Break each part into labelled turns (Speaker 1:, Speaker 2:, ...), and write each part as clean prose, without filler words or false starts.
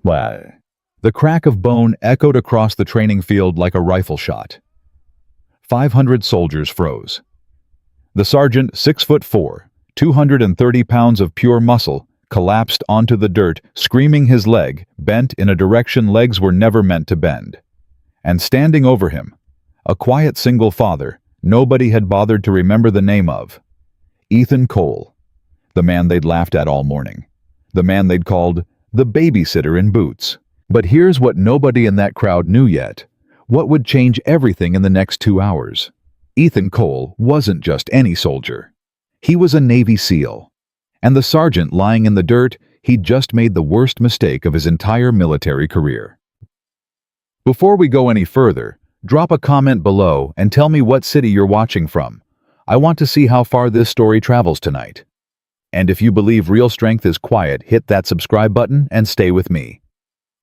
Speaker 1: Wah. The crack of bone echoed across the training field like a rifle shot. 500 soldiers froze. The sergeant, 6'4", 230 pounds of pure muscle, collapsed onto the dirt, screaming, his leg bent in a direction legs were never meant to bend. And standing over him, a quiet single father nobody had bothered to remember the name of. Ethan Cole, the man they'd laughed at all morning, the man they'd called the babysitter in boots. But here's what nobody in that crowd knew yet, what would change everything in the next 2 hours. Ethan Cole wasn't just any soldier. He was a Navy SEAL. And the sergeant lying in the dirt, he'd just made the worst mistake of his entire military career. Before we go any further, drop a comment below and tell me what city you're watching from. I want to see how far this story travels tonight. And if you believe real strength is quiet, hit that subscribe button and stay with me.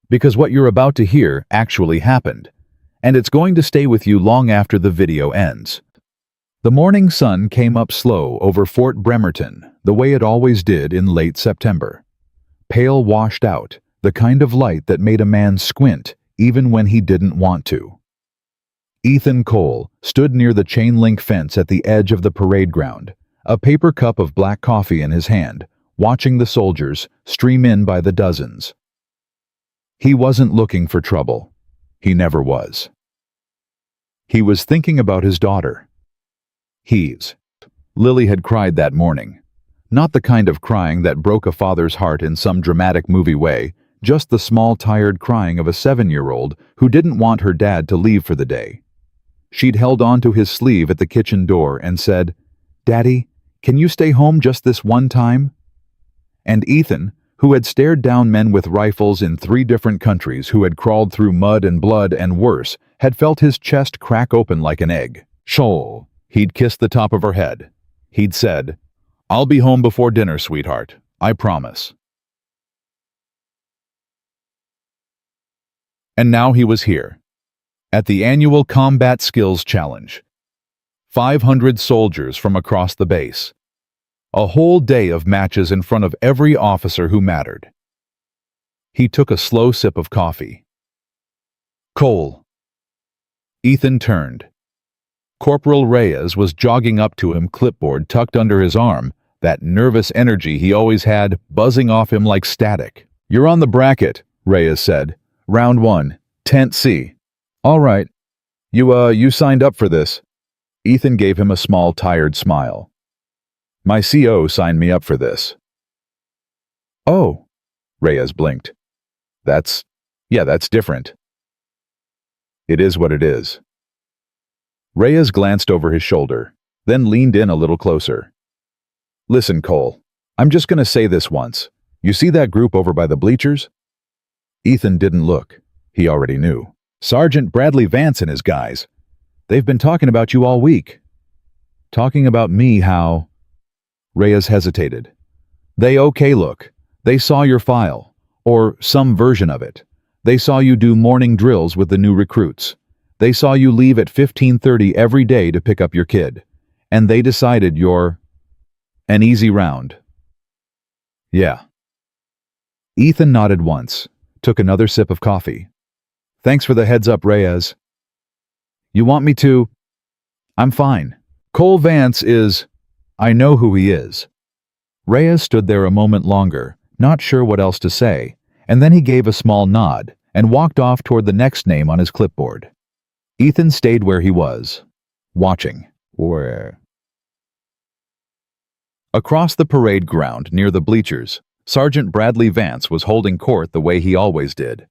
Speaker 1: Because what you're about to hear actually happened, and it's going to stay with you long after the video ends. The morning sun came up slow over Fort Bremerton, the way it always did in late September. Pale, washed out, the kind of light that made a man squint even when he didn't want to. Ethan Cole stood near the chain-link fence at the edge of the parade ground, a paper cup of black coffee in his hand, watching the soldiers stream in by the dozens. He wasn't looking for trouble. He never was. He was thinking about his daughter. Lily had cried that morning. Not the kind of crying that broke a father's heart in some dramatic movie way, just the small, tired crying of a 7-year-old who didn't want her dad to leave for the day. She'd held on to his sleeve at the kitchen door and said, "Daddy, can you stay home just this one time?" And Ethan, who had stared down men with rifles in 3 different countries who had crawled through mud and blood and worse, had felt his chest crack open like an egg. Shoal. He'd kissed the top of her head. He'd said, "I'll be home before dinner, sweetheart. I promise." And now he was here, at the annual Combat Skills Challenge. 500 soldiers from across the base. A whole day of matches in front of every officer who mattered. He took a slow sip of coffee. Cole. Ethan turned. Corporal Reyes was jogging up to him, clipboard tucked under his arm, that nervous energy he always had buzzing off him like static. "You're on the bracket," Reyes said. "Round 1, Tent C." "All right. You signed up for this." Ethan gave him a small, tired smile. "My CO signed me up for this." "Oh," Reyes blinked. That's different." "It is what it is." Reyes glanced over his shoulder, then leaned in a little closer. "Listen, Cole, I'm just going to say this once. You see that group over by the bleachers?" Ethan didn't look. He already knew. "Sergeant Bradley Vance and his guys. They've been talking about you all week." "Talking about me, how?" Reyes hesitated. Look. They saw your file, or some version of it. They saw you do morning drills with the new recruits. They saw you leave at 15:30 every day to pick up your kid. And they decided you're an easy round." "Yeah." Ethan nodded once, took another sip of coffee. "Thanks for the heads up, Reyes." "You want me to?" "I'm fine. Cole Vance is... I know who he is." Reyes stood there a moment longer, not sure what else to say, and then he gave a small nod and walked off toward the next name on his clipboard. Ethan stayed where he was, watching. Across the parade ground near the bleachers, Sergeant Bradley Vance was holding court the way he always did.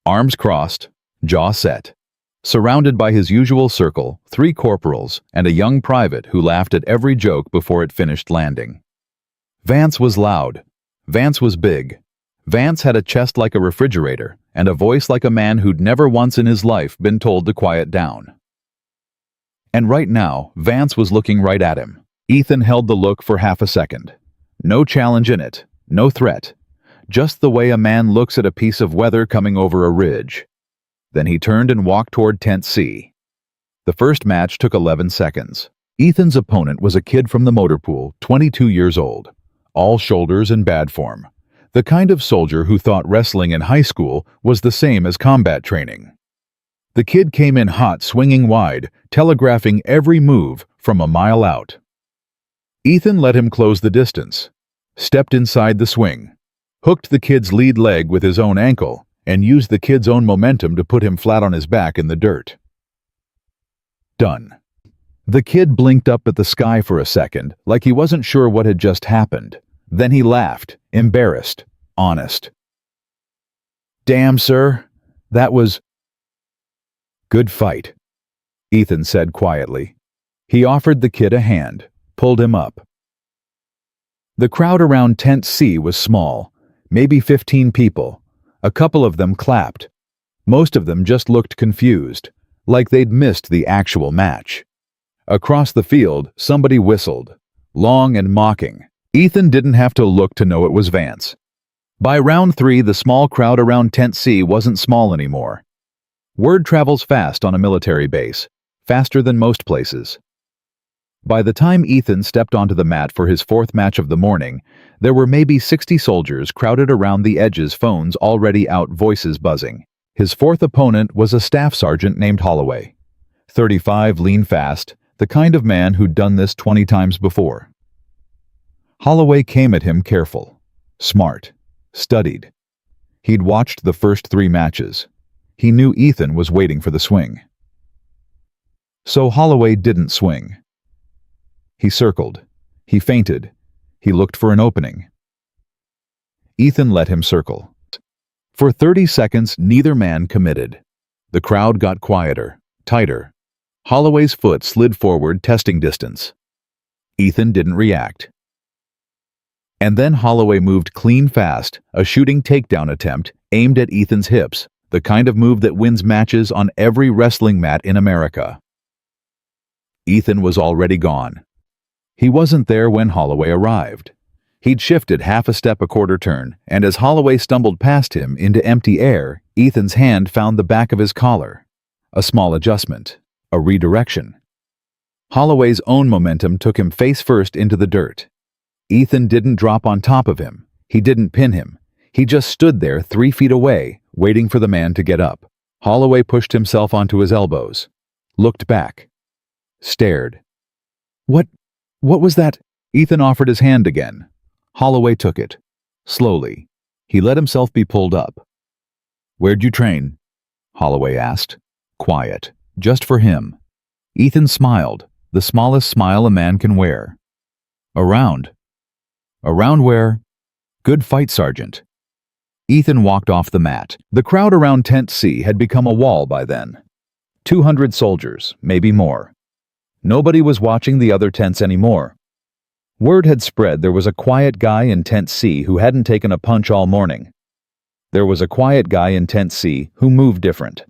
Speaker 1: Arms crossed, jaw set. Surrounded by his usual circle, 3 corporals and a young private who laughed at every joke before it finished landing. Vance was loud. Vance was big. Vance had a chest like a refrigerator and a voice like a man who'd never once in his life been told to quiet down. And right now, Vance was looking right at him. Ethan held the look for half a second. No challenge in it, no threat. Just the way a man looks at a piece of weather coming over a ridge. Then he turned and walked toward Tent C. The first match took 11 seconds. Ethan's opponent was a kid from the motor pool, 22 years old. All shoulders and bad form. The kind of soldier who thought wrestling in high school was the same as combat training. The kid came in hot, swinging wide, telegraphing every move from a mile out. Ethan let him close the distance, stepped inside the swing, hooked the kid's lead leg with his own ankle, and used the kid's own momentum to put him flat on his back in the dirt. Done. The kid blinked up at the sky for a second, like he wasn't sure what had just happened. Then he laughed, embarrassed, honest. "Damn, sir, that was..." "Good fight," Ethan said quietly. He offered the kid a hand, pulled him up. The crowd around Tent C was small, maybe 15 people. A couple of them clapped. Most of them just looked confused, like they'd missed the actual match. Across the field, somebody whistled, long and mocking. Ethan didn't have to look to know it was Vance. By round 3, the small crowd around Tent C wasn't small anymore. Word travels fast on a military base, faster than most places. By the time Ethan stepped onto the mat for his 4th match of the morning, there were maybe 60 soldiers crowded around the edges, phones already out, voices buzzing. His 4th opponent was a staff sergeant named Holloway. 35, lean fast, the kind of man who'd done this 20 times before. Holloway came at him careful, smart, studied. He'd watched the first 3 matches. He knew Ethan was waiting for the swing. So Holloway didn't swing. He circled. He feinted. He looked for an opening. Ethan let him circle. For 30 seconds, neither man committed. The crowd got quieter, tighter. Holloway's foot slid forward, testing distance. Ethan didn't react. And then Holloway moved clean fast, a shooting takedown attempt aimed at Ethan's hips, the kind of move that wins matches on every wrestling mat in America. Ethan was already gone. He wasn't there when Holloway arrived. He'd shifted half a step, a quarter turn, and as Holloway stumbled past him into empty air, Ethan's hand found the back of his collar. A small adjustment, a redirection. Holloway's own momentum took him face first into the dirt. Ethan didn't drop on top of him. He didn't pin him. He just stood there 3 feet away, waiting for the man to get up. Holloway pushed himself onto his elbows, looked back, stared. What was that? Ethan offered his hand again. Holloway took it. Slowly. He let himself be pulled up. "Where'd you train?" Holloway asked. Quiet. Just for him. Ethan smiled, the smallest smile a man can wear. "Around." "Around where?" "Good fight, Sergeant." Ethan walked off the mat. The crowd around Tent C had become a wall by then. 200 soldiers, maybe more. Nobody was watching the other tents anymore. Word had spread there was a quiet guy in Tent C who hadn't taken a punch all morning. There was a quiet guy in Tent C who moved different.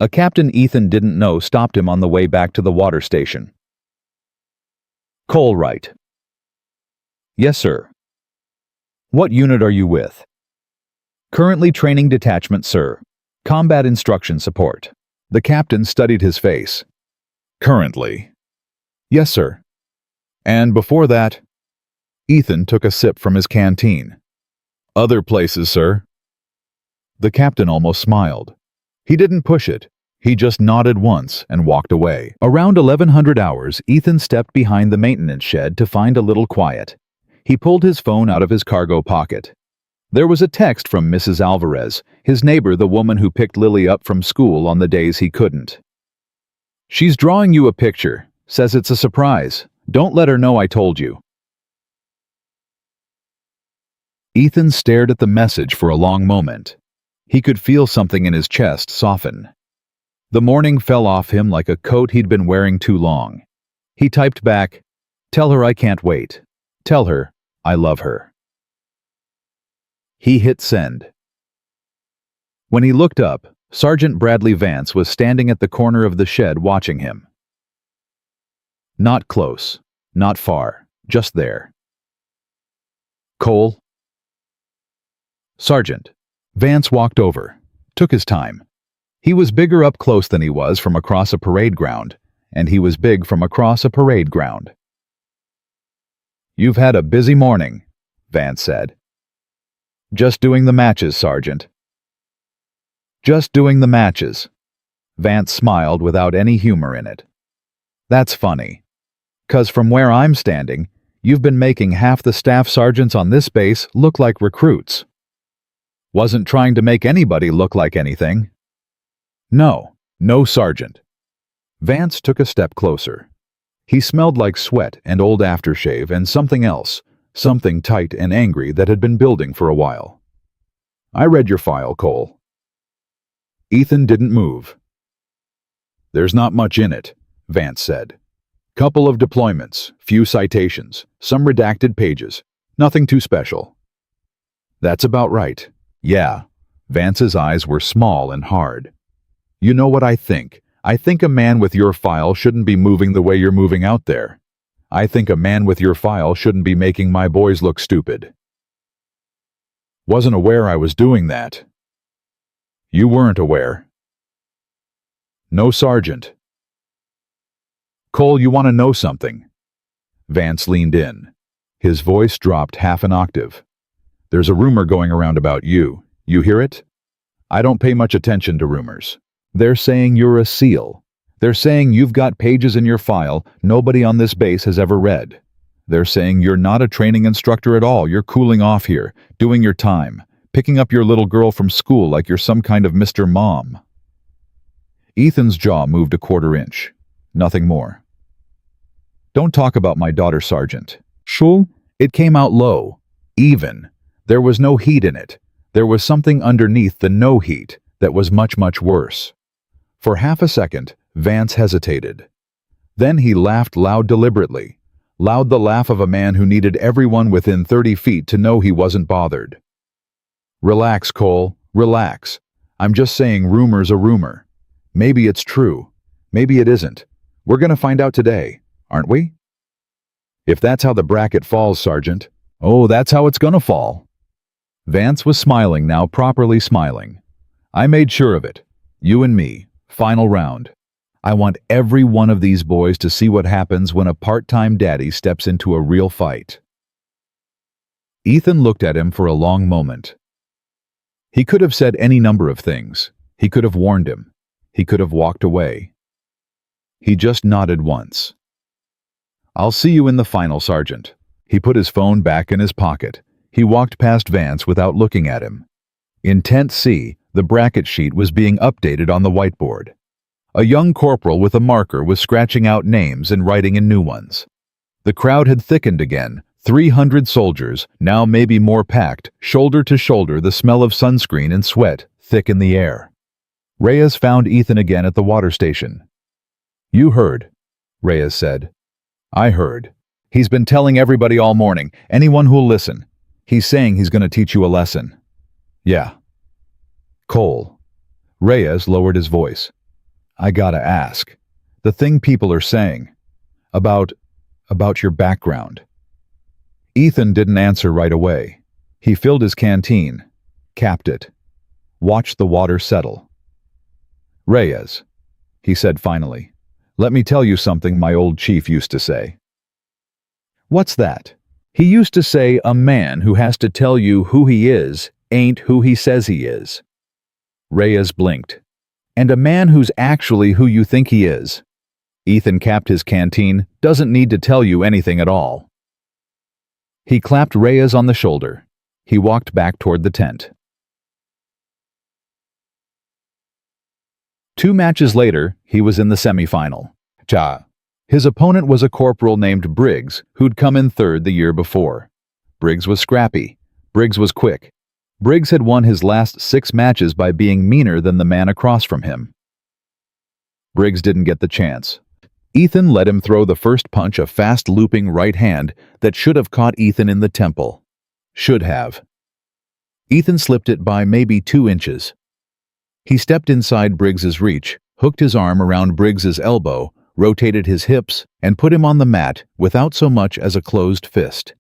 Speaker 1: A captain Ethan didn't know stopped him on the way back to the water station. "Cole, right?" "Yes, sir." "What unit are you with?" "Currently training detachment, sir. Combat instruction support." The captain studied his face. "Currently?" "Yes, sir." "And before that?" Ethan took a sip from his canteen. "Other places, sir." The captain almost smiled. He didn't push it. He just nodded once and walked away. Around 1100 hours, Ethan stepped behind the maintenance shed to find a little quiet. He pulled his phone out of his cargo pocket. There was a text from Mrs. Alvarez, his neighbor, the woman who picked Lily up from school on the days he couldn't. "She's drawing you a picture. Says it's a surprise. Don't let her know I told you." Ethan stared at the message for a long moment. He could feel something in his chest soften. The morning fell off him like a coat he'd been wearing too long. He typed back, "Tell her I can't wait. Tell her I love her." He hit send. When he looked up, Sergeant Bradley Vance was standing at the corner of the shed watching him. Not close, not far, just there. "Cole?" "Sergeant." Vance walked over, took his time. He was bigger up close than he was from across a parade ground, and he was big from across a parade ground. "You've had a busy morning," Vance said. Just doing the matches, Sergeant. Just doing the matches. Vance smiled without any humor in it. That's funny. 'Cause from where I'm standing, you've been making half the staff sergeants on this base look like recruits. Wasn't trying to make anybody look like anything. No, Sergeant. Vance took a step closer. He smelled like sweat and old aftershave and something else, something tight and angry that had been building for a while. I read your file, Cole. Ethan didn't move. There's not much in it, Vance said. Couple of deployments, few citations, some redacted pages, nothing too special. That's about right. Yeah. Vance's eyes were small and hard. You know what I think? I think a man with your file shouldn't be moving the way you're moving out there. I think a man with your file shouldn't be making my boys look stupid. Wasn't aware I was doing that. You weren't aware. No, Sergeant. Cole, you want to know something? Vance leaned in. His voice dropped half an octave. There's a rumor going around about you. You hear it? I don't pay much attention to rumors. They're saying you're a SEAL. They're saying you've got pages in your file nobody on this base has ever read. They're saying you're not a training instructor at all. You're cooling off here, doing your time, picking up your little girl from school like you're some kind of Mr. Mom. Ethan's jaw moved a quarter inch. Nothing more. Don't talk about my daughter, Sergeant. Shul? It came out low. Even. There was no heat in it. There was something underneath the no heat that was much, much worse. For half a second, Vance hesitated. Then he laughed loud deliberately. Loud, the laugh of a man who needed everyone within 30 feet to know he wasn't bothered. Relax, Cole. Relax. I'm just saying rumor's a rumor. Maybe it's true. Maybe it isn't. We're gonna find out today, aren't we? If that's how the bracket falls, Sergeant. Oh, that's how it's gonna fall. Vance was smiling now, properly smiling. I made sure of it. You and me. Final round. I want every one of these boys to see what happens when a part-time daddy steps into a real fight. Ethan looked at him for a long moment. He could have said any number of things. He could have warned him. He could have walked away. He just nodded once. I'll see you in the final, Sergeant. He put his phone back in his pocket. He walked past Vance without looking at him. In Tent C, the bracket sheet was being updated on the whiteboard. A young corporal with a marker was scratching out names and writing in new ones. The crowd had thickened again. 300 soldiers, now maybe more packed, shoulder to shoulder, the smell of sunscreen and sweat thick in the air. Reyes found Ethan again at the water station. You heard, Reyes said. I heard. He's been telling everybody all morning, anyone who'll listen. He's saying he's going to teach you a lesson. Yeah. Cole. Reyes lowered his voice. I gotta ask. The thing people are saying. About your background. Ethan didn't answer right away. He filled his canteen, capped it, watched the water settle. Reyes, he said finally, let me tell you something my old chief used to say. What's that? He used to say a man who has to tell you who he is ain't who he says he is. Reyes blinked. And a man who's actually who you think he is. Ethan capped his canteen, doesn't need to tell you anything at all. He clapped Reyes on the shoulder. He walked back toward the tent. 2 matches later, he was in the semifinal. His opponent was a corporal named Briggs, who'd come in third the year before. Briggs was scrappy. Briggs was quick. Briggs had won his last 6 matches by being meaner than the man across from him. Briggs didn't get the chance. Ethan let him throw the first punch, a fast looping right hand that should have caught Ethan in the temple. Should have. Ethan slipped it by maybe 2 inches. He stepped inside Briggs's reach, hooked his arm around Briggs's elbow, rotated his hips, and put him on the mat without so much as a closed fist.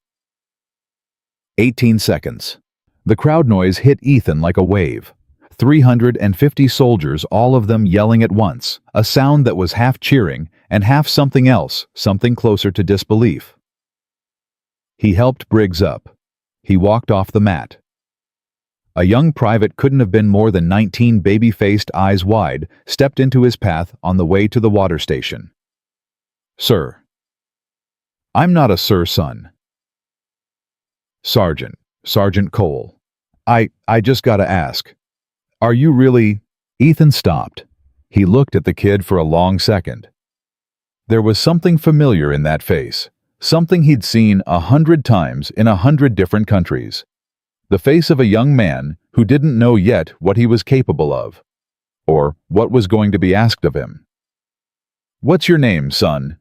Speaker 1: 18 seconds. The crowd noise hit Ethan like a wave. 350 soldiers, all of them yelling at once, a sound that was half cheering and half something else, something closer to disbelief. He helped Briggs up. He walked off the mat. A young private couldn't have been more than 19, baby-faced, eyes wide, stepped into his path on the way to the water station. "Sir." "I'm not a sir, son." "Sergeant, Sergeant Cole. I just gotta ask. Are you really—" Ethan stopped. He looked at the kid for a long second. There was something familiar in that face, something he'd seen 100 times in 100 different countries. The face of a young man who didn't know yet what he was capable of, or what was going to be asked of him. "What's your name, son?"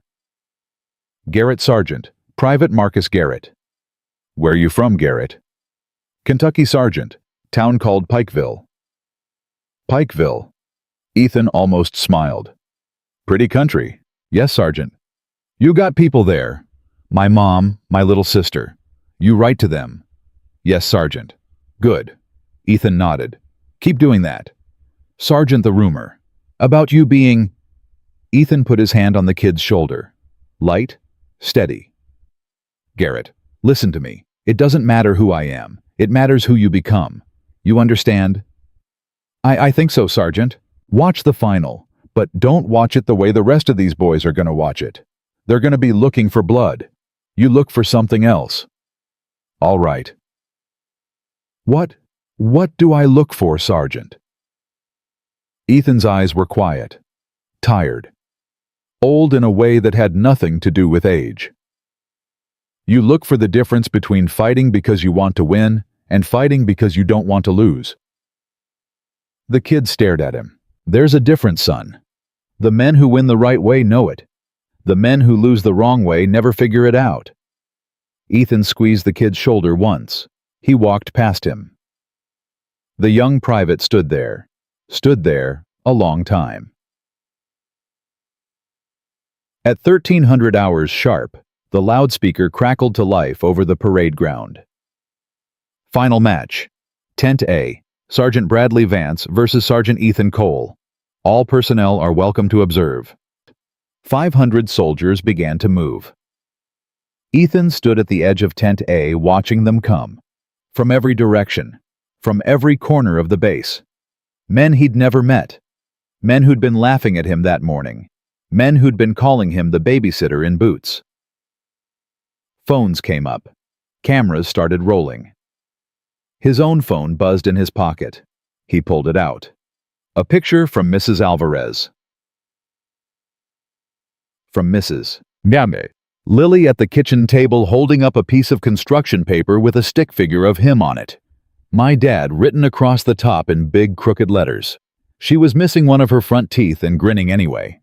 Speaker 1: "Garrett Sargent, Private Marcus Garrett." "Where you from, Garrett?" "Kentucky, Sergeant, town called Pikeville." "Pikeville." Ethan almost smiled. "Pretty country." "Yes, Sergeant." "You got people there?" "My mom, my little sister." "You write to them?" "Yes, Sergeant." "Good." Ethan nodded. "Keep doing that." "Sergeant, the rumor about you being—" Ethan put his hand on the kid's shoulder. Light, steady. "Garrett, listen to me. It doesn't matter who I am. It matters who you become. You understand?" I think so, Sergeant." "Watch the final, but don't watch it the way the rest of these boys are gonna watch it. They're gonna be looking for blood. You look for something else." "All right." What do I look for, Sergeant?" Ethan's eyes were quiet, tired, old in a way that had nothing to do with age. "You look for the difference between fighting because you want to win and fighting because you don't want to lose." The kid stared at him. "There's a difference, son. The men who win the right way know it. The men who lose the wrong way never figure it out." Ethan squeezed the kid's shoulder once. He walked past him. The young private stood there a long time. At 1300 hours sharp, the loudspeaker crackled to life over the parade ground. "Final match. Tent A, Sergeant Bradley Vance versus Sergeant Ethan Cole. All personnel are welcome to observe." 500 soldiers began to move. Ethan stood at the edge of Tent A watching them come. From every direction, from every corner of the base. Men he'd never met. Men who'd been laughing at him that morning. Men who'd been calling him the babysitter in boots. Phones came up. Cameras started rolling. His own phone buzzed in his pocket. He pulled it out. A picture from Mrs. Alvarez. From Mrs. Gambe. Lily at the kitchen table holding up a piece of construction paper with a stick figure of him on it. "My dad" written across the top in big crooked letters. She was missing one of her front teeth and grinning anyway.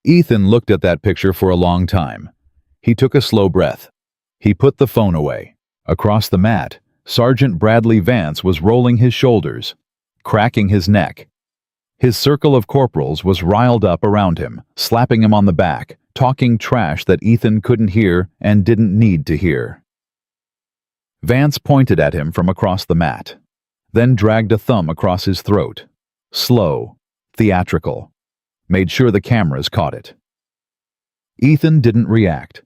Speaker 1: Ethan looked at that picture for a long time. He took a slow breath. He put the phone away. Across the mat, Sergeant Bradley Vance was rolling his shoulders, cracking his neck. His circle of corporals was riled up around him, slapping him on the back, talking trash that Ethan couldn't hear and didn't need to hear. Vance pointed at him from across the mat, then dragged a thumb across his throat. Slow, theatrical. Made sure the cameras caught it. Ethan didn't react.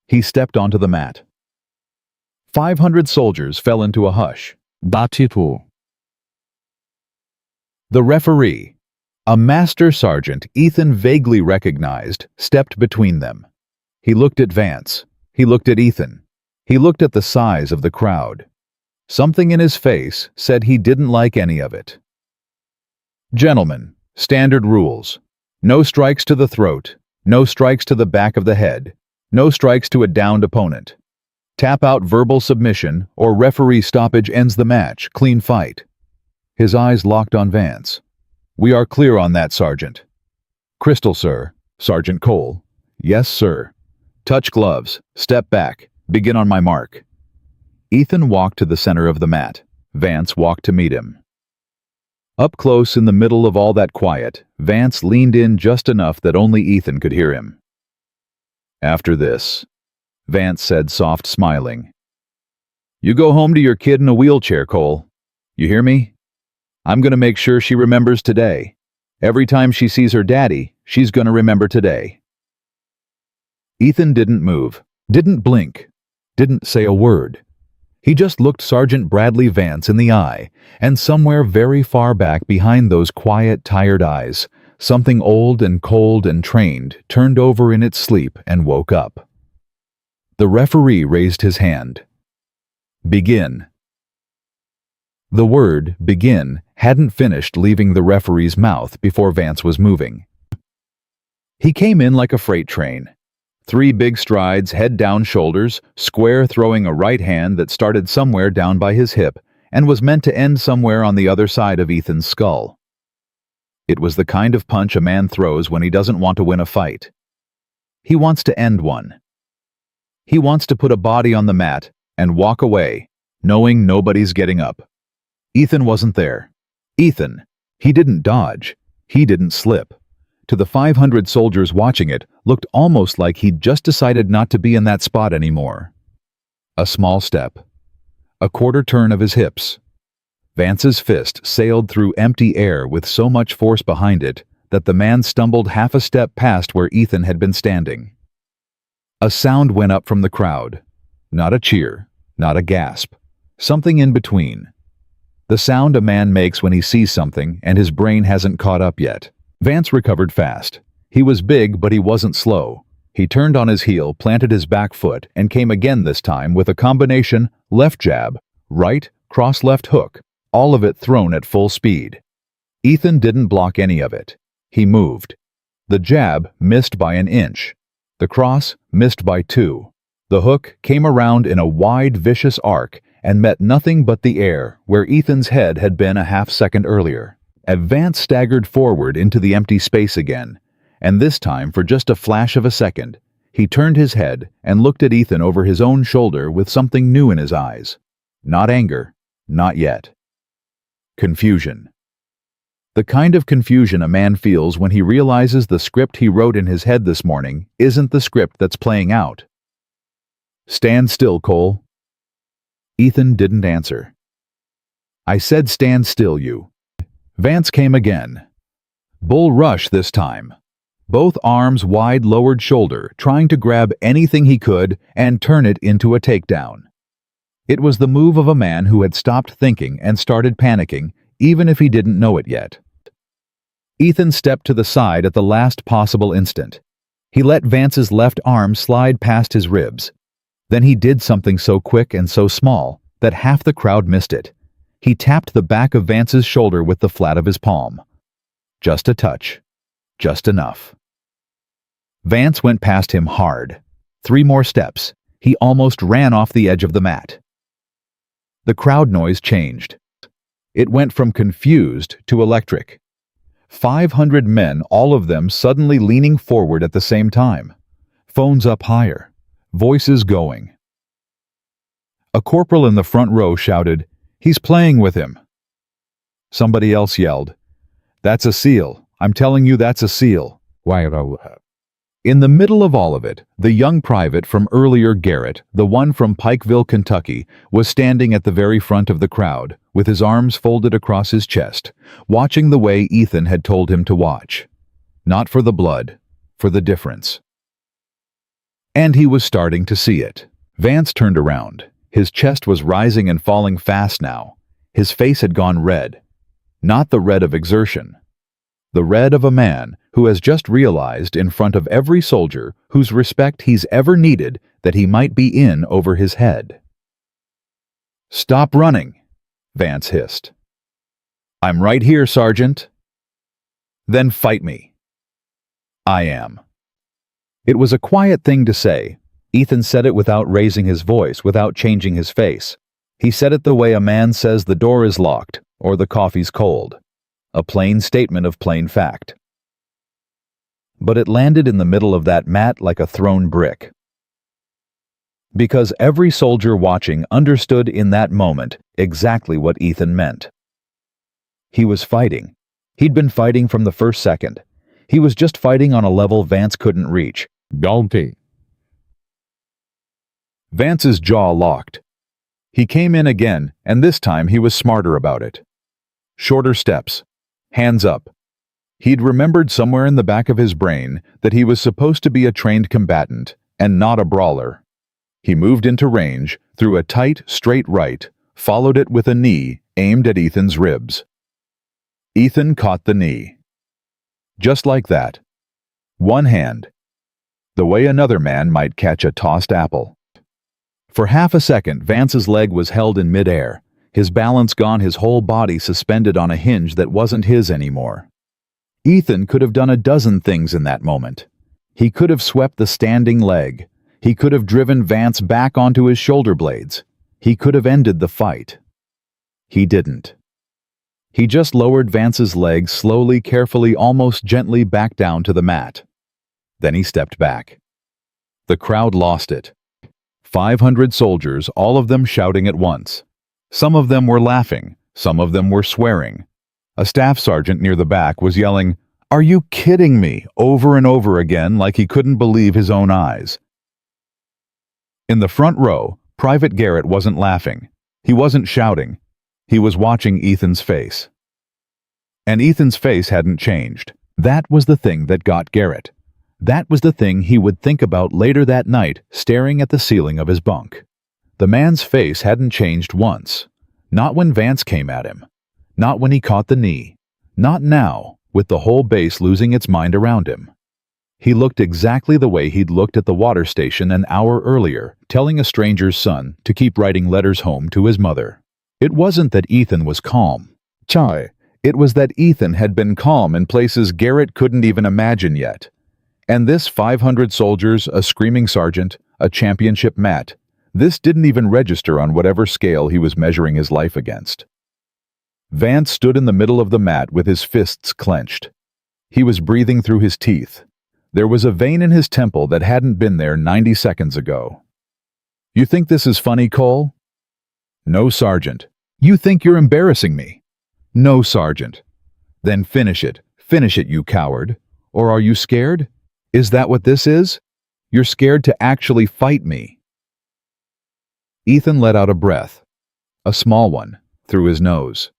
Speaker 1: He stepped onto the mat. 500 soldiers fell into a hush. Batitu. The referee, a master sergeant Ethan vaguely recognized, stepped between them. He looked at Vance. He looked at Ethan. He looked at the size of the crowd. Something in his face said he didn't like any of it. "Gentlemen, standard rules. No strikes to the throat, no strikes to the back of the head, no strikes to a downed opponent. Tap out verbal submission or referee stoppage ends the match, clean fight." His eyes locked on Vance. "We are clear on that, Sergeant." "Crystal, sir." "Sergeant Cole." "Yes, sir." "Touch gloves, step back, begin on my mark." Ethan walked to the center of the mat. Vance walked to meet him. Up close in the middle of all that quiet, Vance leaned in just enough that only Ethan could hear him. "After this," Vance said, soft smiling, "you go home to your kid in a wheelchair, Cole. You hear me? I'm gonna make sure she remembers today. Every time she sees her daddy, she's gonna remember today." Ethan didn't move, didn't blink, didn't say a word. He just looked Sergeant Bradley Vance in the eye, and somewhere very far back behind those quiet, tired eyes, something old and cold and trained turned over in its sleep and woke up. The referee raised his hand. Begin. The word, begin, hadn't finished leaving the referee's mouth before Vance was moving. He came in like a freight train. 3 big strides, head down shoulders, square throwing a right hand that started somewhere down by his hip and was meant to end somewhere on the other side of Ethan's skull. It was the kind of punch a man throws when he doesn't want to win a fight. He wants to end one. He wants to put a body on the mat and walk away, knowing nobody's getting up. Ethan wasn't there. Ethan, he didn't dodge. He didn't slip. To the 500 soldiers watching it, looked almost like he'd just decided not to be in that spot anymore. A small step. A quarter turn of his hips. Vance's fist sailed through empty air with so much force behind it that the man stumbled half a step past where Ethan had been standing. A sound went up from the crowd. Not a cheer, not a gasp. Something in between. The sound a man makes when he sees something and his brain hasn't caught up yet. Vance recovered fast. He was big, but he wasn't slow. He turned on his heel, planted his back foot, and came again this time with a combination left jab, right, cross left hook, all of it thrown at full speed. Ethan didn't block any of it. He moved. The jab missed by an inch. The cross missed by 2. The hook came around in a wide, vicious arc and met nothing but the air where Ethan's head had been a half-second earlier. Vance staggered forward into the empty space again, and this time for just a flash of a second, he turned his head and looked at Ethan over his own shoulder with something new in his eyes. Not anger, not yet. Confusion. The kind of confusion a man feels when he realizes the script he wrote in his head this morning isn't the script that's playing out. Stand still, Cole. Ethan didn't answer. I said stand still, you. Vance came again. Bull rush this time. Both arms wide lowered shoulder, trying to grab anything he could and turn it into a takedown. It was the move of a man who had stopped thinking and started panicking, even if he didn't know it yet. Ethan stepped to the side at the last possible instant. He let Vance's left arm slide past his ribs. Then he did something so quick and so small that half the crowd missed it. He tapped the back of Vance's shoulder with the flat of his palm. Just a touch. Just enough. Vance went past him hard. 3 more steps. He almost ran off the edge of the mat. The crowd noise changed. It went from confused to electric. 500 men, all of them suddenly leaning forward at the same time. Phones up higher. Voices going. A corporal in the front row shouted, "He's playing with him." Somebody else yelled, "That's a SEAL. I'm telling you that's a SEAL." In the middle of all of it, the young private from earlier, Garrett, the one from Pikeville, Kentucky, was standing at the very front of the crowd, with his arms folded across his chest, watching the way Ethan had told him to watch. Not for the blood, for the difference. And he was starting to see it. Vance turned around. His chest was rising and falling fast now. His face had gone red. Not the red of exertion. The red of a man who has just realized in front of every soldier whose respect he's ever needed that he might be in over his head. "Stop running," Vance hissed. "I'm right here, Sergeant." "Then fight me." "I am." It was a quiet thing to say. Ethan said it without raising his voice, without changing his face. He said it the way a man says the door is locked or the coffee's cold. A plain statement of plain fact. But it landed in the middle of that mat like a thrown brick. Because every soldier watching understood in that moment exactly what Ethan meant. He was fighting. He'd been fighting from the first second. He was just fighting on a level Vance couldn't reach. Guilty. Vance's jaw locked. He came in again, and this time he was smarter about it. Shorter steps. Hands up. He'd remembered somewhere in the back of his brain that he was supposed to be a trained combatant and not a brawler. He moved into range, threw a tight, straight right, followed it with a knee aimed at Ethan's ribs. Ethan caught the knee. Just like that. One hand. The way another man might catch a tossed apple. For half a second, Vance's leg was held in midair, his balance gone, his whole body suspended on a hinge that wasn't his anymore. Ethan could have done a dozen things in that moment. He could have swept the standing leg. He could have driven Vance back onto his shoulder blades. He could have ended the fight. He didn't. He just lowered Vance's leg slowly, carefully, almost gently back down to the mat. Then he stepped back. The crowd lost it. 500 soldiers, all of them shouting at once. Some of them were laughing, some of them were swearing. A staff sergeant near the back was yelling, "Are you kidding me?" over and over again like he couldn't believe his own eyes. In the front row, Private Garrett wasn't laughing. He wasn't shouting. He was watching Ethan's face. And Ethan's face hadn't changed. That was the thing that got Garrett. That was the thing he would think about later that night, staring at the ceiling of his bunk. The man's face hadn't changed once. Not when Vance came at him. Not when he caught the knee. Not now, with the whole base losing its mind around him. He looked exactly the way he'd looked at the water station an hour earlier, telling a stranger's son to keep writing letters home to his mother. It wasn't that Ethan was calm. It was that Ethan had been calm in places Garrett couldn't even imagine yet. And this 500 soldiers, a screaming sergeant, a championship mat, this didn't even register on whatever scale he was measuring his life against. Vance stood in the middle of the mat with his fists clenched. He was breathing through his teeth. There was a vein in his temple that hadn't been there 90 seconds ago. "You think this is funny, Cole?" "No, Sergeant." "You think you're embarrassing me?" "No, Sergeant." "Then finish it. Finish it, you coward. Or are you scared? Is that what this is? You're scared to actually fight me." Ethan let out a breath, a small one, through his nose.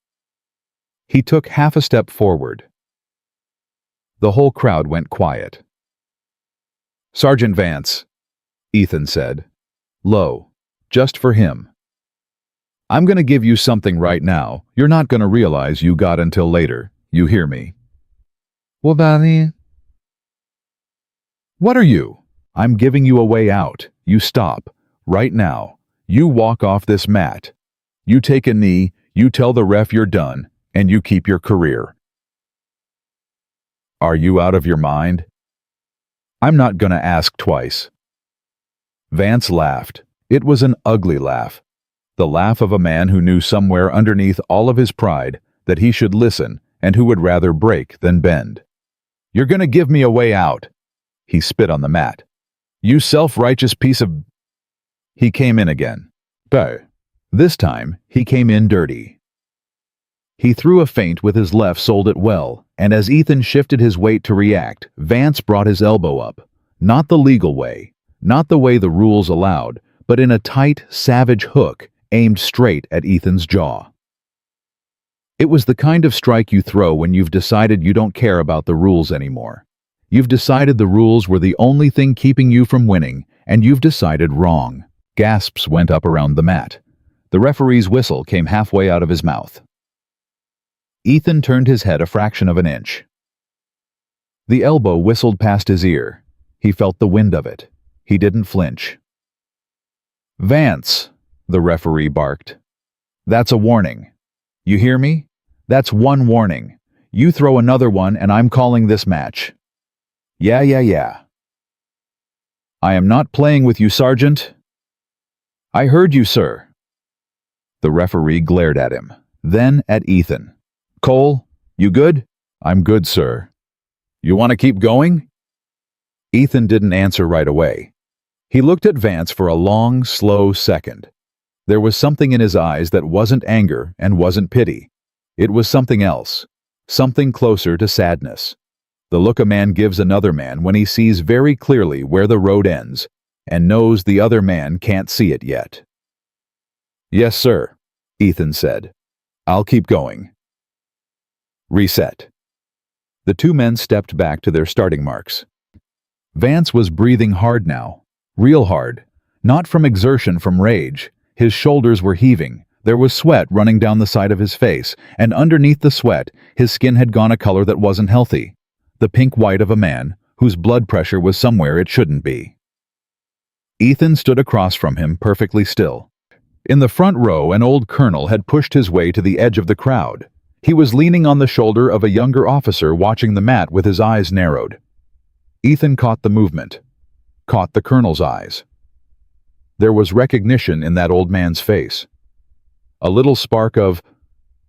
Speaker 1: He took half a step forward. The whole crowd went quiet. "Sergeant Vance," Ethan said, low, just for him. "I'm going to give you something right now you're not going to realize you got until later. You hear me?" "What about me?" "What are you? I'm giving you a way out. You stop. Right now. You walk off this mat. You take a knee, you tell the ref you're done, and you keep your career." "Are you out of your mind?" "I'm not gonna ask twice." Vance laughed. It was an ugly laugh. The laugh of a man who knew somewhere underneath all of his pride that he should listen and who would rather break than bend. "You're gonna give me a way out." He spit on the mat. "You self-righteous piece of—" He came in again. This time, he came in dirty. He threw a feint with his left, sold it well, and as Ethan shifted his weight to react, Vance brought his elbow up. Not the legal way, not the way the rules allowed, but in a tight, savage hook aimed straight at Ethan's jaw. It was the kind of strike you throw when you've decided you don't care about the rules anymore. You've decided the rules were the only thing keeping you from winning, and you've decided wrong. Gasps went up around the mat. The referee's whistle came halfway out of his mouth. Ethan turned his head a fraction of an inch. The elbow whistled past his ear. He felt the wind of it. He didn't flinch. "Vance," the referee barked. "That's a warning. You hear me? That's one warning. You throw another one and I'm calling this match." Yeah. "I am not playing with you, Sergeant." "I heard you, sir." The referee glared at him, then at Ethan. "Cole, you good?" "I'm good, sir." "You want to keep going?" Ethan didn't answer right away. He looked at Vance for a long, slow second. There was something in his eyes that wasn't anger and wasn't pity. It was something else, something closer to sadness. The look a man gives another man when he sees very clearly where the road ends and knows the other man can't see it yet. "Yes, sir," Ethan said. "I'll keep going." Reset. The two men stepped back to their starting marks. Vance was breathing hard now, real hard, Not from exertion, from rage. His shoulders were heaving. There was sweat running down the side of his face, and underneath the sweat, his skin had gone a color that wasn't healthy. The pink white of a man whose blood pressure was somewhere it shouldn't be. Ethan stood across from him, perfectly still. In the front row, an old colonel had pushed his way to the edge of the crowd. He was leaning on the shoulder of a younger officer, watching the mat with his eyes narrowed. Ethan caught the movement, caught the colonel's eyes. There was recognition in that old man's face. A little spark of,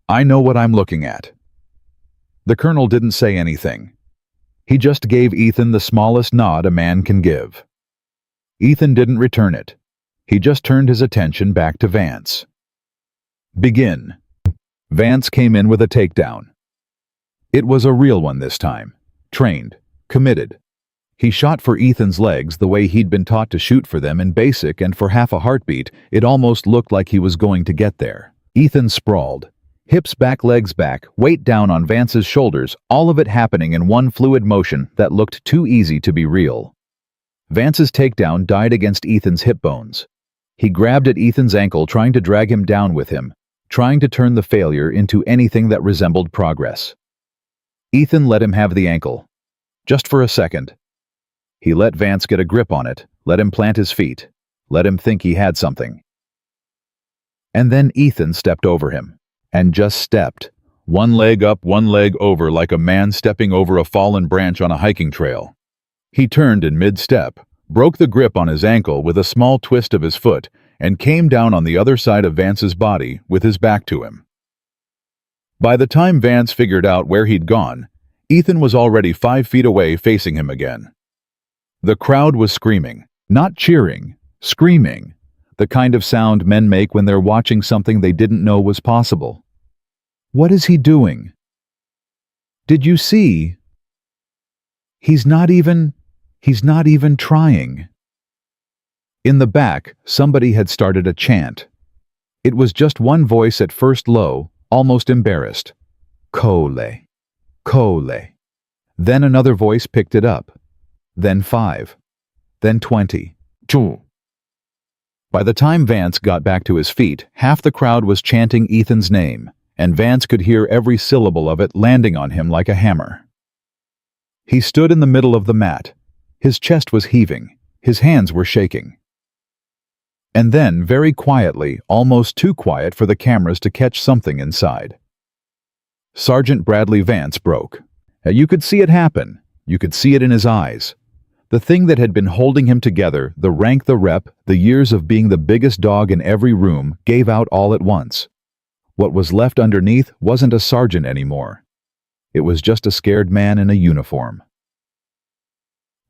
Speaker 1: "I know what I'm looking at." The colonel didn't say anything. He just gave Ethan the smallest nod a man can give. Ethan didn't return it. He just turned his attention back to Vance. "Begin." Vance came in with a takedown. It was a real one this time. Trained. Committed. He shot for Ethan's legs the way he'd been taught to shoot for them in basic, and for half a heartbeat, it almost looked like he was going to get there. Ethan sprawled. Hips back, legs back, weight down on Vance's shoulders, all of it happening in one fluid motion that looked too easy to be real. Vance's takedown died against Ethan's hip bones. He grabbed at Ethan's ankle, trying to drag him down with him, trying to turn the failure into anything that resembled progress. Ethan let him have the ankle. Just for a second. He let Vance get a grip on it, let him plant his feet, let him think he had something. And then Ethan stepped over him, and just stepped, one leg up, one leg over, like a man stepping over a fallen branch on a hiking trail. He turned in mid-step, broke the grip on his ankle with a small twist of his foot, and came down on the other side of Vance's body with his back to him. By the time Vance figured out where he'd gone, Ethan was already 5 feet away, facing him again. The crowd was screaming, not cheering, screaming, the kind of sound men make when they're watching something they didn't know was possible. "What is he doing? Did you see? He's not even trying." In the back, somebody had started a chant. It was just one voice, at first low, almost embarrassed. "Cole, Cole." Then another voice picked it up. Then 5. Then 20. Two. By the time Vance got back to his feet, half the crowd was chanting Ethan's name, and Vance could hear every syllable of it landing on him like a hammer. He stood in the middle of the mat. His chest was heaving. His hands were shaking. And then, very quietly, almost too quiet for the cameras to catch something inside, Sergeant Bradley Vance broke. You could see it happen. You could see it in his eyes. The thing that had been holding him together, the rank, the rep, the years of being the biggest dog in every room, gave out all at once. What was left underneath wasn't a sergeant anymore. It was just a scared man in a uniform.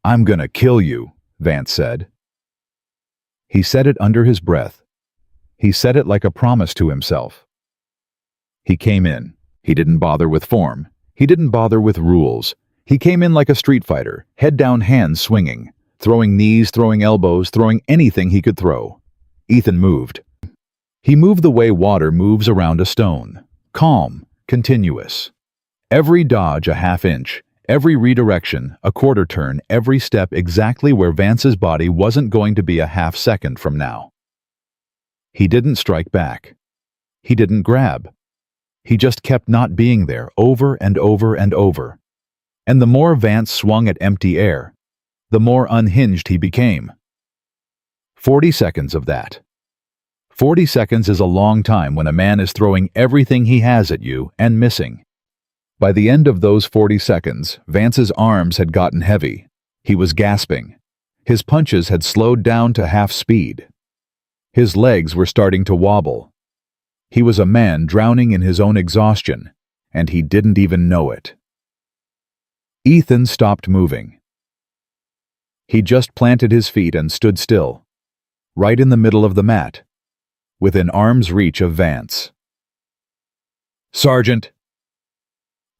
Speaker 1: "I'm gonna kill you," Vance said. He said it under his breath. He said it like a promise to himself. He came in. He didn't bother with form. He didn't bother with rules. He came in like a street fighter, head down, hands swinging, throwing knees, throwing elbows, throwing anything he could throw. Ethan moved. He moved the way water moves around a stone. Calm, continuous. Every dodge a half inch, every redirection, a quarter turn, every step exactly where Vance's body wasn't going to be a half second from now. He didn't strike back. He didn't grab. He just kept not being there, over and over and over. And the more Vance swung at empty air, the more unhinged he became. 40 seconds of that. 40 seconds is a long time when a man is throwing everything he has at you and missing. By the end of those 40 seconds, Vance's arms had gotten heavy. He was gasping. His punches had slowed down to half speed. His legs were starting to wobble. He was a man drowning in his own exhaustion, and he didn't even know it. Ethan stopped moving. He just planted his feet and stood still, right in the middle of the mat, within arm's reach of Vance. "Sergeant!"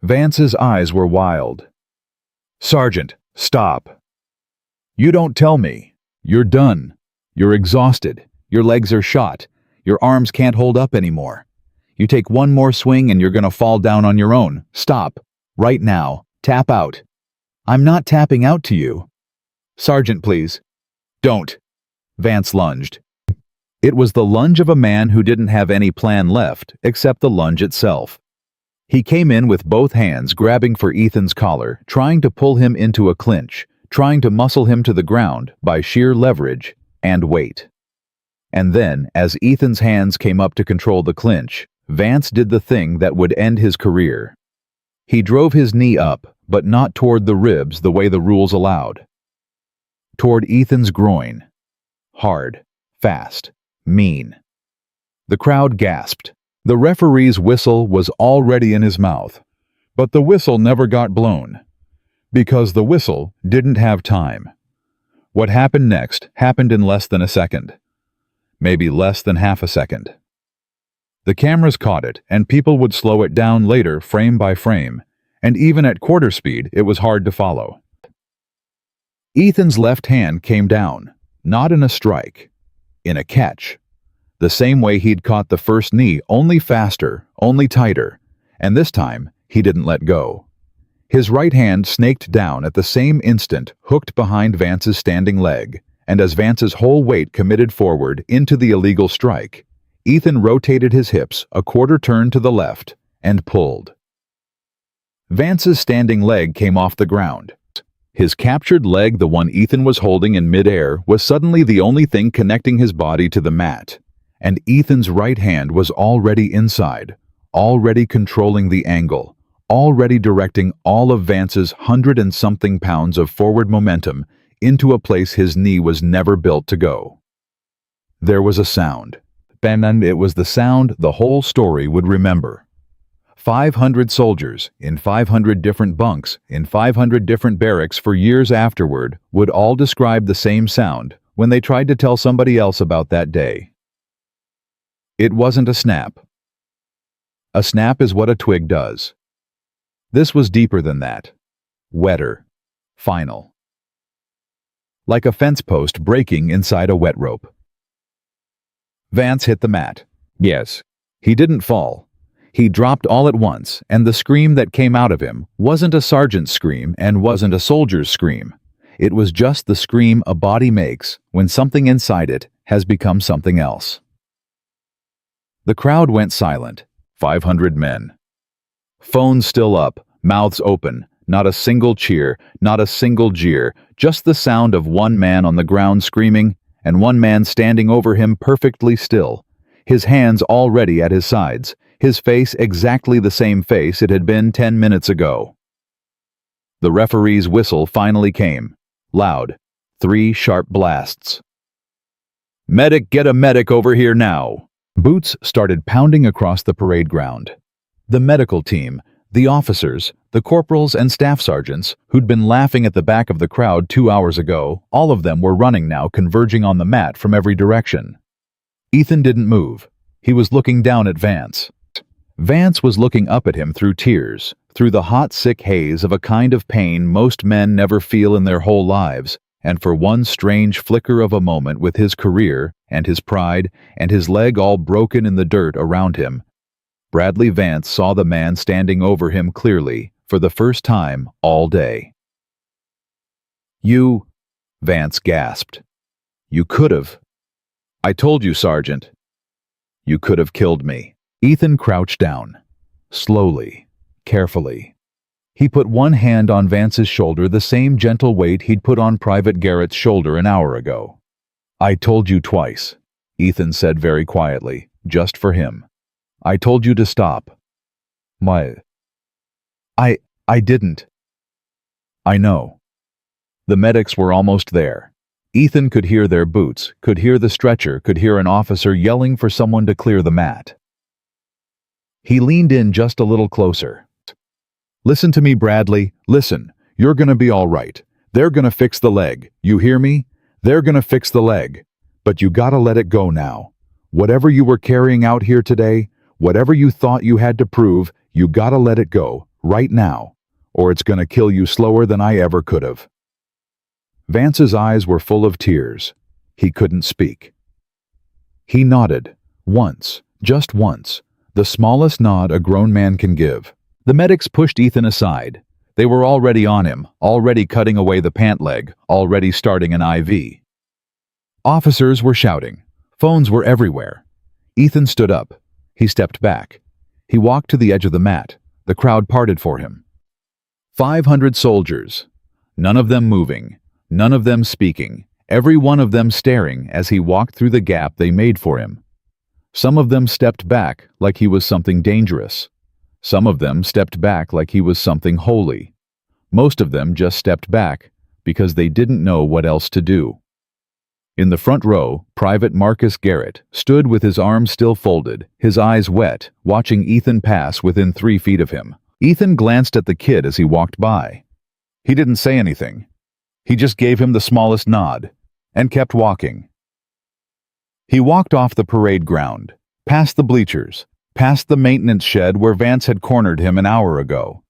Speaker 1: Vance's eyes were wild. "Sergeant, stop. You don't tell me. You're done. You're exhausted. Your legs are shot. Your arms can't hold up anymore. You take one more swing and you're gonna fall down on your own. Stop. Right now. Tap out." "I'm not tapping out to you." "Sergeant, please." "Don't. Vance lunged. It was the lunge of a man who didn't have any plan left except the lunge itself. He came in with both hands grabbing for Ethan's collar, trying to pull him into a clinch, trying to muscle him to the ground by sheer leverage and weight. And then, as Ethan's hands came up to control the clinch, Vance did the thing that would end his career. He drove his knee up, but not toward the ribs the way the rules allowed. Toward Ethan's groin. Hard, fast, mean. The crowd gasped. The referee's whistle was already in his mouth, but the whistle never got blown, because the whistle didn't have time. What happened next happened in less than a second, maybe less than half a second. The cameras caught it, and people would slow it down later frame by frame, and even at quarter speed it was hard to follow. Ethan's left hand came down, not in a strike, in a catch. The same way he'd caught the first knee, only faster, only tighter, and this time he didn't let go. His right hand snaked down at the same instant, hooked behind Vance's standing leg, and as Vance's whole weight committed forward into the illegal strike, Ethan rotated his hips a quarter turn to the left and pulled. Vance's standing leg came off the ground. His captured leg, the one Ethan was holding in midair, was suddenly the only thing connecting his body to the mat. And Ethan's right hand was already inside, already controlling the angle, already directing all of Vance's 100-and-something pounds of forward momentum into a place his knee was never built to go. There was a sound, and it was the sound the whole story would remember. 500 soldiers in 500 different bunks in 500 different barracks for years afterward would all describe the same sound when they tried to tell somebody else about that day. It wasn't a snap. A snap is what a twig does. This was deeper than that. Wetter. Final. Like a fence post breaking inside a wet rope. Vance hit the mat. Yes, he didn't fall. He dropped all at once, and the scream that came out of him wasn't a sergeant's scream and wasn't a soldier's scream. It was just the scream a body makes when something inside it has become something else. The crowd went silent. 500 men. Phones still up, mouths open, not a single cheer, not a single jeer, just the sound of one man on the ground screaming and one man standing over him perfectly still, his hands already at his sides, his face exactly the same face it had been 10 minutes ago. The referee's whistle finally came. Loud. 3 sharp blasts. "Medic, get a medic over here now!" Boots started pounding across the parade ground. The medical team, the officers, the corporals and staff sergeants, who'd been laughing at the back of the crowd 2 hours ago, all of them were running now, converging on the mat from every direction. Ethan didn't move. He was looking down at Vance. Vance was looking up at him through tears, through the hot, sick haze of a kind of pain most men never feel in their whole lives, and for one strange flicker of a moment with his career and his pride and his leg all broken in the dirt around him, Bradley Vance saw the man standing over him clearly for the first time all day. "You," Vance gasped. "You could have. I told you, Sergeant. You could have killed me." Ethan crouched down, slowly, carefully. He put one hand on Vance's shoulder, the same gentle weight he'd put on Private Garrett's shoulder an hour ago. "I told you twice," Ethan said very quietly, just for him. "I told you to stop." I didn't." "I know." The medics were almost there. Ethan could hear their boots, could hear the stretcher, could hear an officer yelling for someone to clear the mat. He leaned in just a little closer. "Listen to me, Bradley. Listen. You're gonna be all right. They're gonna fix the leg. You hear me? They're gonna fix the leg. But you gotta let it go now. Whatever you were carrying out here today, whatever you thought you had to prove, you gotta let it go, right now, or it's gonna kill you slower than I ever could have." Vance's eyes were full of tears. He couldn't speak. He nodded, once, just once, the smallest nod a grown man can give. The medics pushed Ethan aside. They were already on him, already cutting away the pant leg, already starting an IV. Officers were shouting. Phones were everywhere. Ethan stood up. He stepped back. He walked to the edge of the mat. The crowd parted for him. 500 soldiers. None of them moving. None of them speaking. Every one of them staring as he walked through the gap they made for him. Some of them stepped back like he was something dangerous. Some of them stepped back like he was something holy. Most of them just stepped back because they didn't know what else to do. In the front row, Private Marcus Garrett stood with his arms still folded, his eyes wet, watching Ethan pass within 3 feet of him. Ethan glanced at the kid as he walked by. He didn't say anything. He just gave him the smallest nod and kept walking. He walked off the parade ground, past the bleachers, past the maintenance shed where Vance had cornered him an hour ago.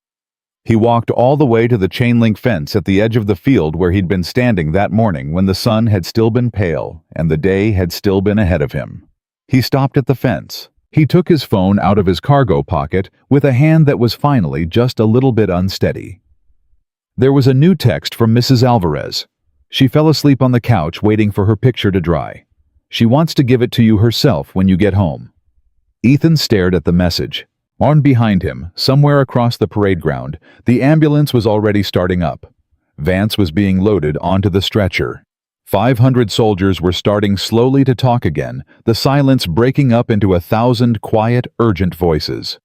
Speaker 1: He walked all the way to the chain-link fence at the edge of the field where he'd been standing that morning when the sun had still been pale and the day had still been ahead of him. He stopped at the fence. He took his phone out of his cargo pocket with a hand that was finally just a little bit unsteady. There was a new text from Mrs. Alvarez. She fell asleep on the couch waiting for her picture to dry. She wants to give it to you herself when you get home. Ethan stared at the message. On behind him, somewhere across the parade ground, the ambulance was already starting up. Vance was being loaded onto the stretcher. 500 soldiers were starting slowly to talk again, the silence breaking up into 1,000 quiet, urgent voices.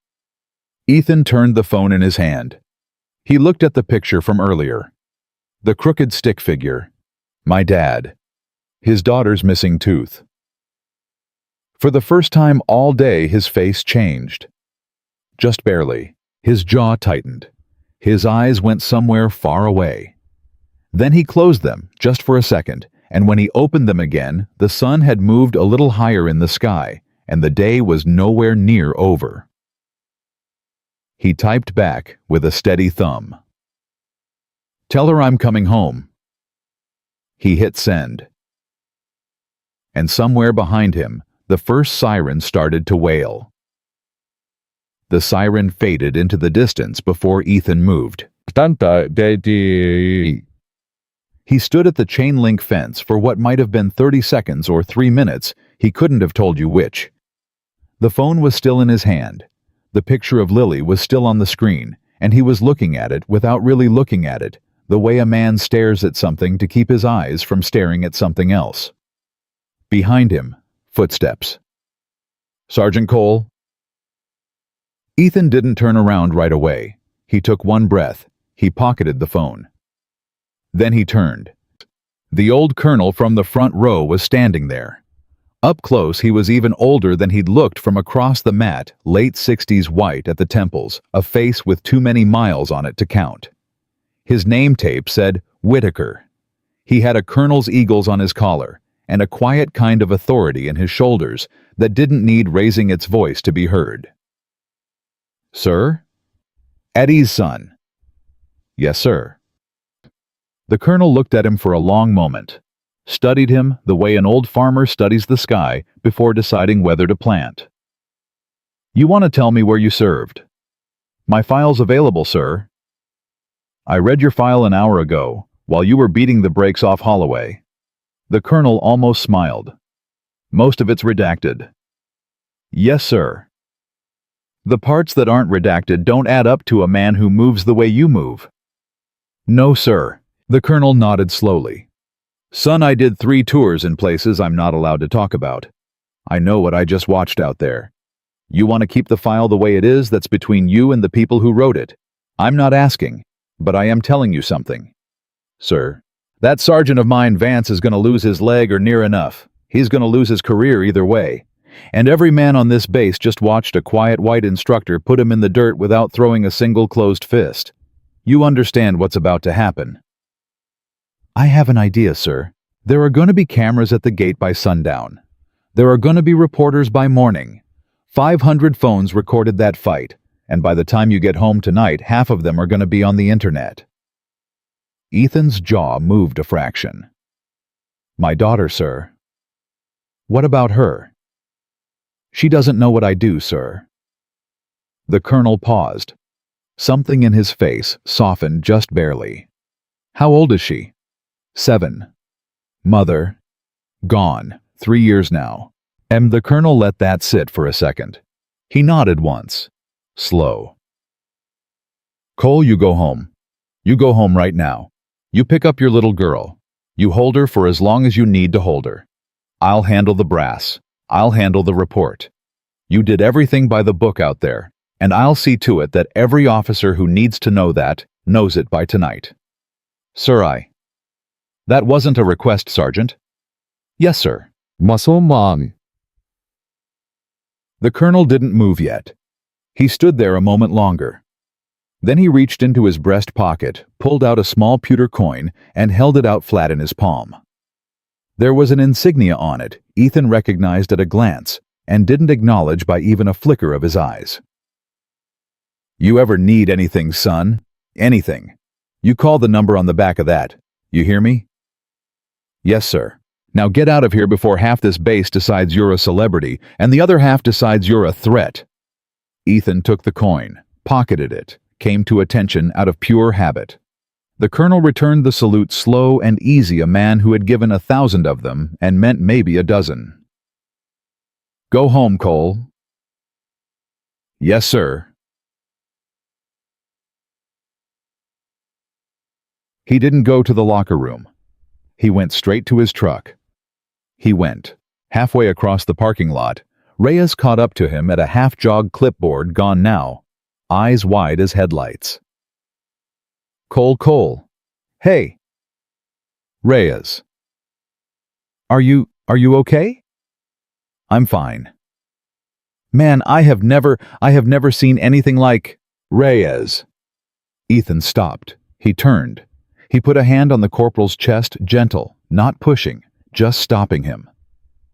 Speaker 1: Ethan turned the phone in his hand. He looked at the picture from earlier. The crooked stick figure. My dad. His daughter's missing tooth. For the first time all day, his face changed. Just barely. His jaw tightened. His eyes went somewhere far away. Then he closed them, just for a second, and when he opened them again, the sun had moved a little higher in the sky, and the day was nowhere near over. He typed back with a steady thumb. Tell her I'm coming home. He hit send. And somewhere behind him, the first siren started to wail. The siren faded into the distance before Ethan moved. He stood at the chain-link fence for what might have been 30 seconds or 3 minutes. He couldn't have told you which. The phone was still in his hand. The picture of Lily was still on the screen, and he was looking at it without really looking at it, the way a man stares at something to keep his eyes from staring at something else. Behind him, footsteps. Sergeant Cole? Ethan didn't turn around right away. He took one breath. He pocketed the phone. Then he turned. The old colonel from the front row was standing there. Up close, he was even older than he'd looked from across the mat, late 60s white at the temples, a face with too many miles on it to count. His name tape said Whitaker. He had a colonel's eagles on his collar, and a quiet kind of authority in his shoulders that didn't need raising its voice to be heard. Sir? Eddie's son. Yes, sir. The colonel looked at him for a long moment, studied him the way an old farmer studies the sky before deciding whether to plant. You want to tell me where you served? My file's available, sir. I read your file an hour ago, while you were beating the brakes off Holloway. The colonel almost smiled. Most of it's redacted. Yes, sir. The parts that aren't redacted don't add up to a man who moves the way you move. No, sir. The colonel nodded slowly. Son, I did 3 tours in places I'm not allowed to talk about. I know what I just watched out there. You want to keep the file the way it is? That's between you and the people who wrote it. I'm not asking, but I am telling you something. Sir, that sergeant of mine, Vance, is going to lose his leg or near enough. He's going to lose his career either way. And every man on this base just watched a quiet white instructor put him in the dirt without throwing a single closed fist. You understand what's about to happen. I have an idea, sir. There are going to be cameras at the gate by sundown. There are going to be reporters by morning. 500 phones recorded that fight, and by the time you get home tonight, half of them are going to be on the internet. Ethan's jaw moved a fraction. My daughter, sir. What about her? She doesn't know what I do, sir. The colonel paused. Something in his face softened just barely. How old is she? 7. Mother. Gone. 3 years now. And the colonel let that sit for a second. He nodded once. Slow. Cole, you go home. You go home right now. You pick up your little girl. You hold her for as long as you need to hold her. I'll handle the brass. I'll handle the report. You did everything by the book out there, and I'll see to it that every officer who needs to know that knows it by tonight. Sir, That wasn't a request, Sergeant. Yes, sir.
Speaker 2: Muscle Mom.
Speaker 1: The colonel didn't move yet. He stood there a moment longer. Then he reached into his breast pocket, pulled out a small pewter coin, and held it out flat in his palm. There was an insignia on it Ethan recognized at a glance and didn't acknowledge by even a flicker of his eyes. You ever need anything, son? Anything. You call the number on the back of that. You hear me? Yes, sir. Now get out of here before half this base decides you're a celebrity and the other half decides you're a threat. Ethan took the coin, pocketed it, came to attention out of pure habit. The colonel returned the salute slow and easy, a man who had given 1,000 of them and meant maybe a dozen. Go home, Cole. Yes, sir. He didn't go to the locker room. He went straight to his truck. He went. Halfway across the parking lot, Reyes caught up to him at a half-jog clipboard gone now, eyes wide as headlights. Cole. Hey. Reyes. Are you okay? I'm fine. Man, I have never seen anything like Reyes. Ethan stopped. He turned. He put a hand on the corporal's chest, gentle, not pushing, just stopping him.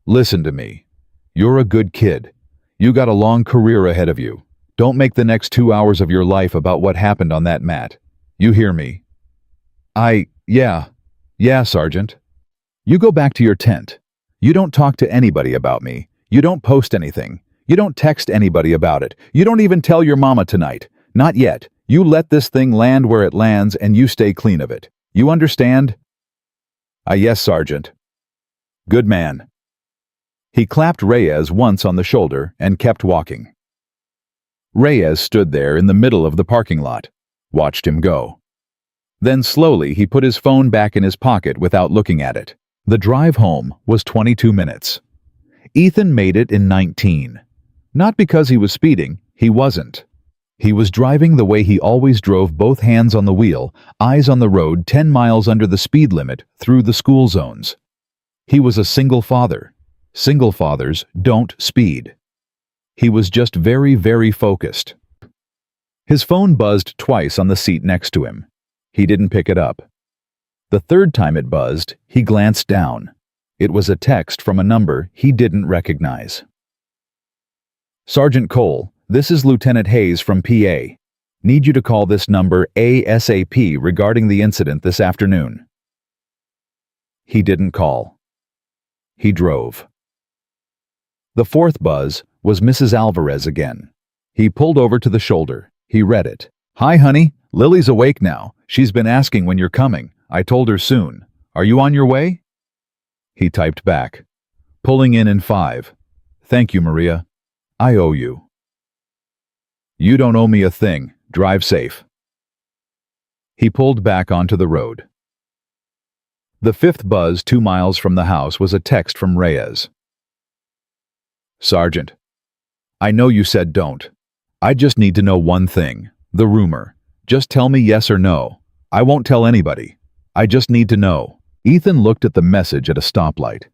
Speaker 1: Listen to me. You're a good kid. You got a long career ahead of you. Don't make the next 2 hours of your life about what happened on that mat. You hear me? Yeah, Sergeant. You go back to your tent. You don't talk to anybody about me. You don't post anything. You don't text anybody about it. You don't even tell your mama tonight. Not yet. You let this thing land where it lands and you stay clean of it. You understand? Yes, Sergeant. Good man. He clapped Reyes once on the shoulder and kept walking. Reyes stood there in the middle of the parking lot, watched him go. Then slowly he put his phone back in his pocket without looking at it. The drive home was 22 minutes. Ethan made it in 19. Not because he was speeding, he wasn't. He was driving the way he always drove, both hands on the wheel, eyes on the road, 10 miles under the speed limit, through the school zones. He was a single father. Single fathers don't speed. He was just very, very focused. His phone buzzed twice on the seat next to him. He didn't pick it up. The third time it buzzed, he glanced down. It was a text from a number he didn't recognize. Sergeant Cole, this is Lieutenant Hayes from PA. Need you to call this number ASAP regarding the incident this afternoon. He didn't call. He drove. The fourth buzz was Mrs. Alvarez again. He pulled over to the shoulder. He read it. Hi, honey. Lily's awake now. She's been asking when you're coming. I told her soon. Are you on your way? He typed back. Pulling in 5. Thank you, Maria. I owe you. You don't owe me a thing. Drive safe. He pulled back onto the road. The fifth buzz 2 miles from the house was a text from Reyes. Sergeant, I know you said don't. I just need to know one thing. The rumor. Just tell me yes or no. I won't tell anybody. I just need to know. Ethan looked at the message at a stoplight.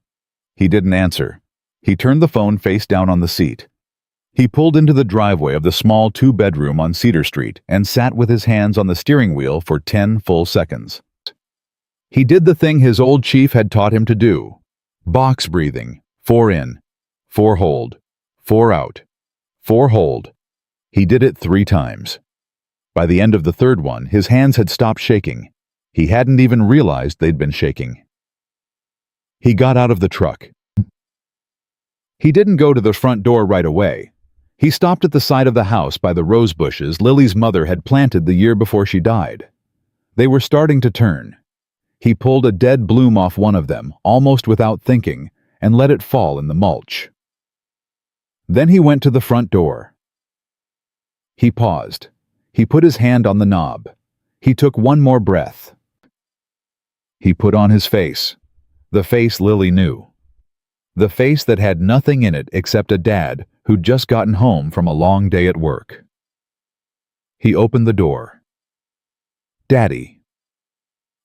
Speaker 1: He didn't answer. He turned the phone face down on the seat. He pulled into the driveway of the small 2-bedroom on Cedar Street and sat with his hands on the steering wheel for 10 full seconds. He did the thing his old chief had taught him to do. Box breathing. 4 in, 4 hold, 4 out, 4 hold. He did it 3 times. By the end of the third one, his hands had stopped shaking. He hadn't even realized they'd been shaking. He got out of the truck. He didn't go to the front door right away. He stopped at the side of the house by the rose bushes Lily's mother had planted the year before she died. They were starting to turn. He pulled a dead bloom off one of them, almost without thinking, and let it fall in the mulch. Then he went to the front door. He paused. He put his hand on the knob. He took one more breath. He put on his face. The face Lily knew. The face that had nothing in it except a dad who'd just gotten home from a long day at work. He opened the door. "Daddy."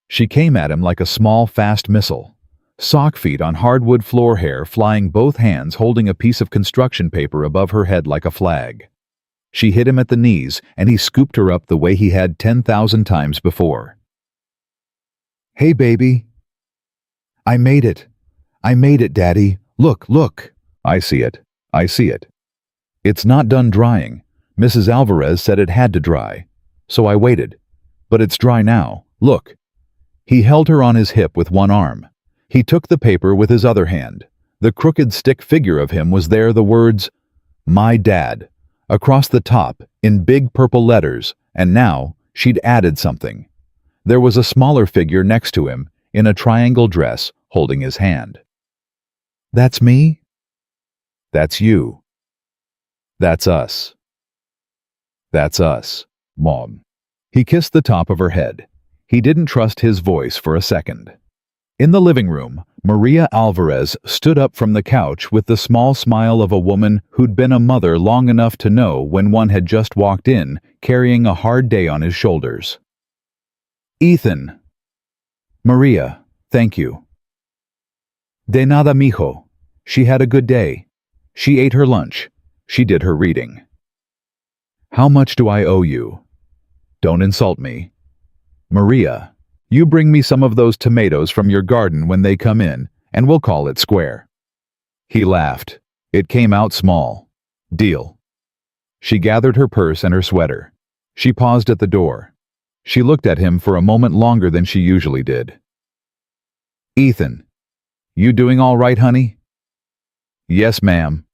Speaker 1: She came at him like a small, fast missile. Sock feet on hardwood floor hair flying, both hands holding a piece of construction paper above her head like a flag. She hit him at the knees, and he scooped her up the way he had 10,000 times before. "Hey, baby." "I made it. I made it, Daddy. Look, look." "I see it. I see it. It's not done drying. Mrs. Alvarez said it had to dry. So I waited. But it's dry now. Look." He held her on his hip with one arm. He took the paper with his other hand. The crooked stick figure of him was there, the words, "My Dad," across the top, in big purple letters, and now she'd added something. There was a smaller figure next to him, in a triangle dress, holding his hand. "That's me?" "That's you. That's us. That's us, Mom." He kissed the top of her head. He didn't trust his voice for a second. In the living room, Maria Alvarez stood up from the couch with the small smile of a woman who'd been a mother long enough to know when one had just walked in, carrying a hard day on his shoulders. "Ethan." "Maria, thank you." "De nada, mijo." She had a good day. She ate her lunch. She did her reading. "How much do I owe you?" "Don't insult me." "Maria, you bring me some of those tomatoes from your garden when they come in, and we'll call it square." He laughed. It came out small. "Deal." She gathered her purse and her sweater. She paused at the door. She looked at him for a moment longer than she usually did. "Ethan, you doing all right, honey?" "Yes, ma'am."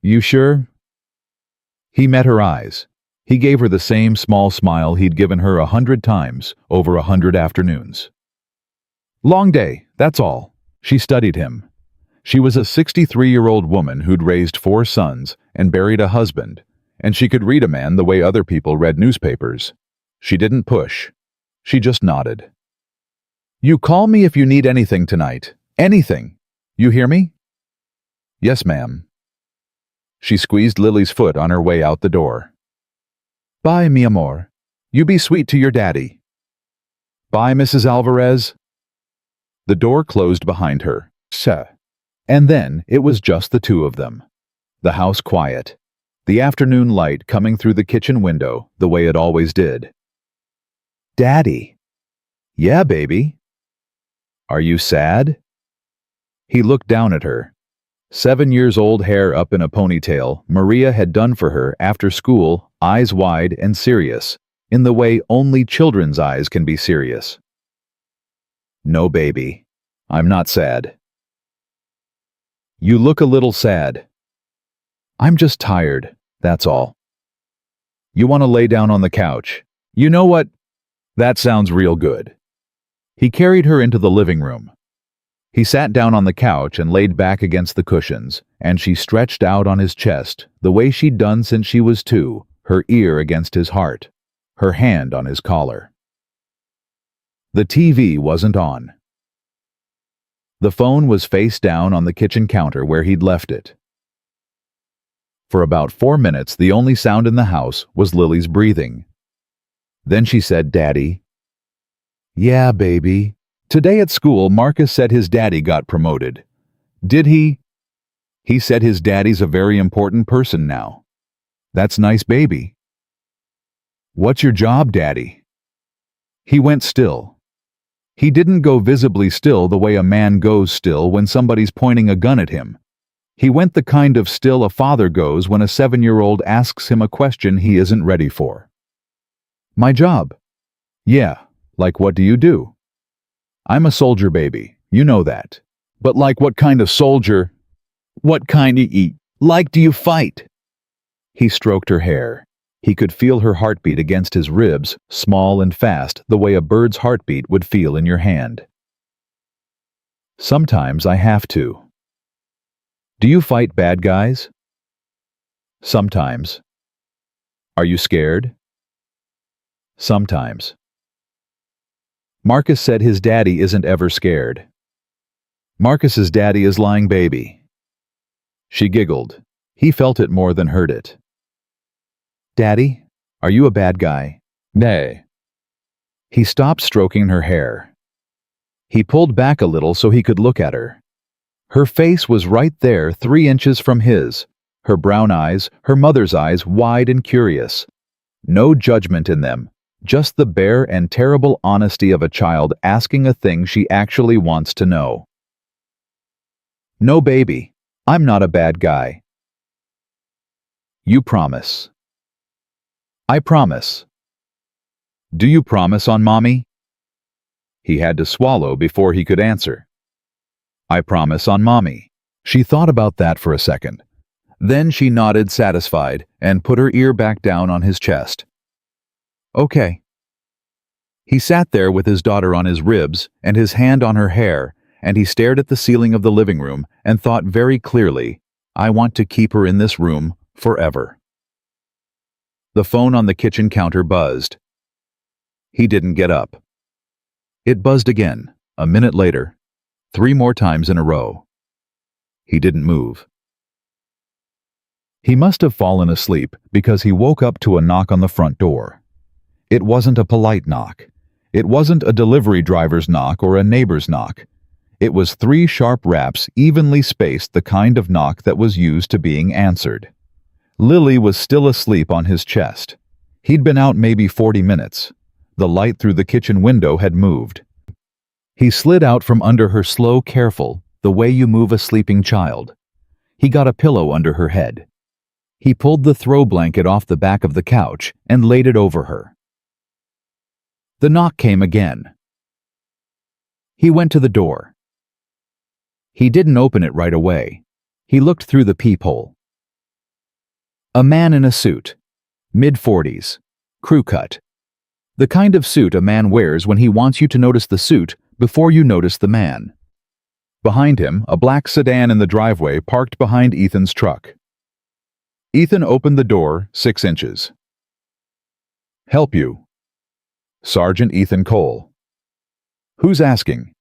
Speaker 1: "You sure?" He met her eyes. He gave her the same small smile he'd given her 100 times over 100 afternoons. "Long day, that's all." She studied him. She was a 63-year-old woman who'd raised 4 sons and buried a husband, and she could read a man the way other people read newspapers. She didn't push. She just nodded. "You call me if you need anything tonight. Anything. You hear me?" "Yes, ma'am." She squeezed Lily's foot on her way out the door. "Bye, mi amor. You be sweet to your daddy." "Bye, Mrs. Alvarez." The door closed behind her. And then it was just the two of them. The house quiet. The afternoon light coming through the kitchen window the way it always did. "Daddy." "Yeah, baby." "Are you sad?" He looked down at her. 7 years old, hair up in a ponytail, Maria had done for her after school, eyes wide and serious, in the way only children's eyes can be serious. "No, baby. I'm not sad." "You look a little sad." "I'm just tired, that's all." "You want to lay down on the couch? You know what? That sounds real good." He carried her into the living room. He sat down on the couch and laid back against the cushions, and she stretched out on his chest, the way she'd done since she was 2, her ear against his heart, her hand on his collar. The TV wasn't on. The phone was face down on the kitchen counter where he'd left it. For about 4 minutes, the only sound in the house was Lily's breathing. Then she said, "Daddy." "Yeah, baby." Today at school, Marcus said his daddy got promoted. "Did he?" "He said his daddy's a very important person now." "That's nice, baby." "What's your job, Daddy?" He went still. He didn't go visibly still the way a man goes still when somebody's pointing a gun at him. He went the kind of still a father goes when a 7-year-old asks him a question he isn't ready for. "My job." "Yeah, like what do you do?" "I'm a soldier, baby, you know that." "But like what kind of soldier? What kind of like do you fight?" He stroked her hair. He could feel her heartbeat against his ribs, small and fast, the way a bird's heartbeat would feel in your hand. Sometimes I have to. Do you fight bad guys? Sometimes. Are you scared? Sometimes. Marcus said his daddy isn't ever scared. Marcus's daddy is lying baby. She giggled. He felt it more than heard it. Daddy, are you a bad guy? Nay. He stopped stroking her hair. He pulled back a little so he could look at her. Her face was right there, 3 inches from his. Her brown eyes, her mother's eyes, wide and curious. No judgment in them, just the bare and terrible honesty of a child asking a thing she actually wants to know. No, baby, I'm not a bad guy. You promise. I promise. Do you promise on Mommy? He had to swallow before he could answer. I promise on Mommy. She thought about that for a second. Then she nodded satisfied and put her ear back down on his chest. Okay. He sat there with his daughter on his ribs and his hand on her hair, and he stared at the ceiling of the living room and thought very clearly, I want to keep her in this room forever. The phone on the kitchen counter buzzed. He didn't get up. It buzzed again, a minute later, 3 more times in a row. He didn't move. He must have fallen asleep because he woke up to a knock on the front door. It wasn't a polite knock. It wasn't a delivery driver's knock or a neighbor's knock. It was 3 sharp raps, evenly spaced, the kind of knock that was used to being answered. Lily was still asleep on his chest. He'd been out maybe 40 minutes. The light through the kitchen window had moved. He slid out from under her, slow, careful, the way you move a sleeping child. He got a pillow under her head. He pulled the throw blanket off the back of the couch and laid it over her. The knock came again. He went to the door. He didn't open it right away. He looked through the peephole. A man in a suit, mid-40s, crew cut. The kind of suit a man wears when he wants you to notice the suit before you notice the man. Behind him, a black sedan in the driveway parked behind Ethan's truck. Ethan opened the door 6 inches. Help you. Sergeant Ethan Cole. Who's asking?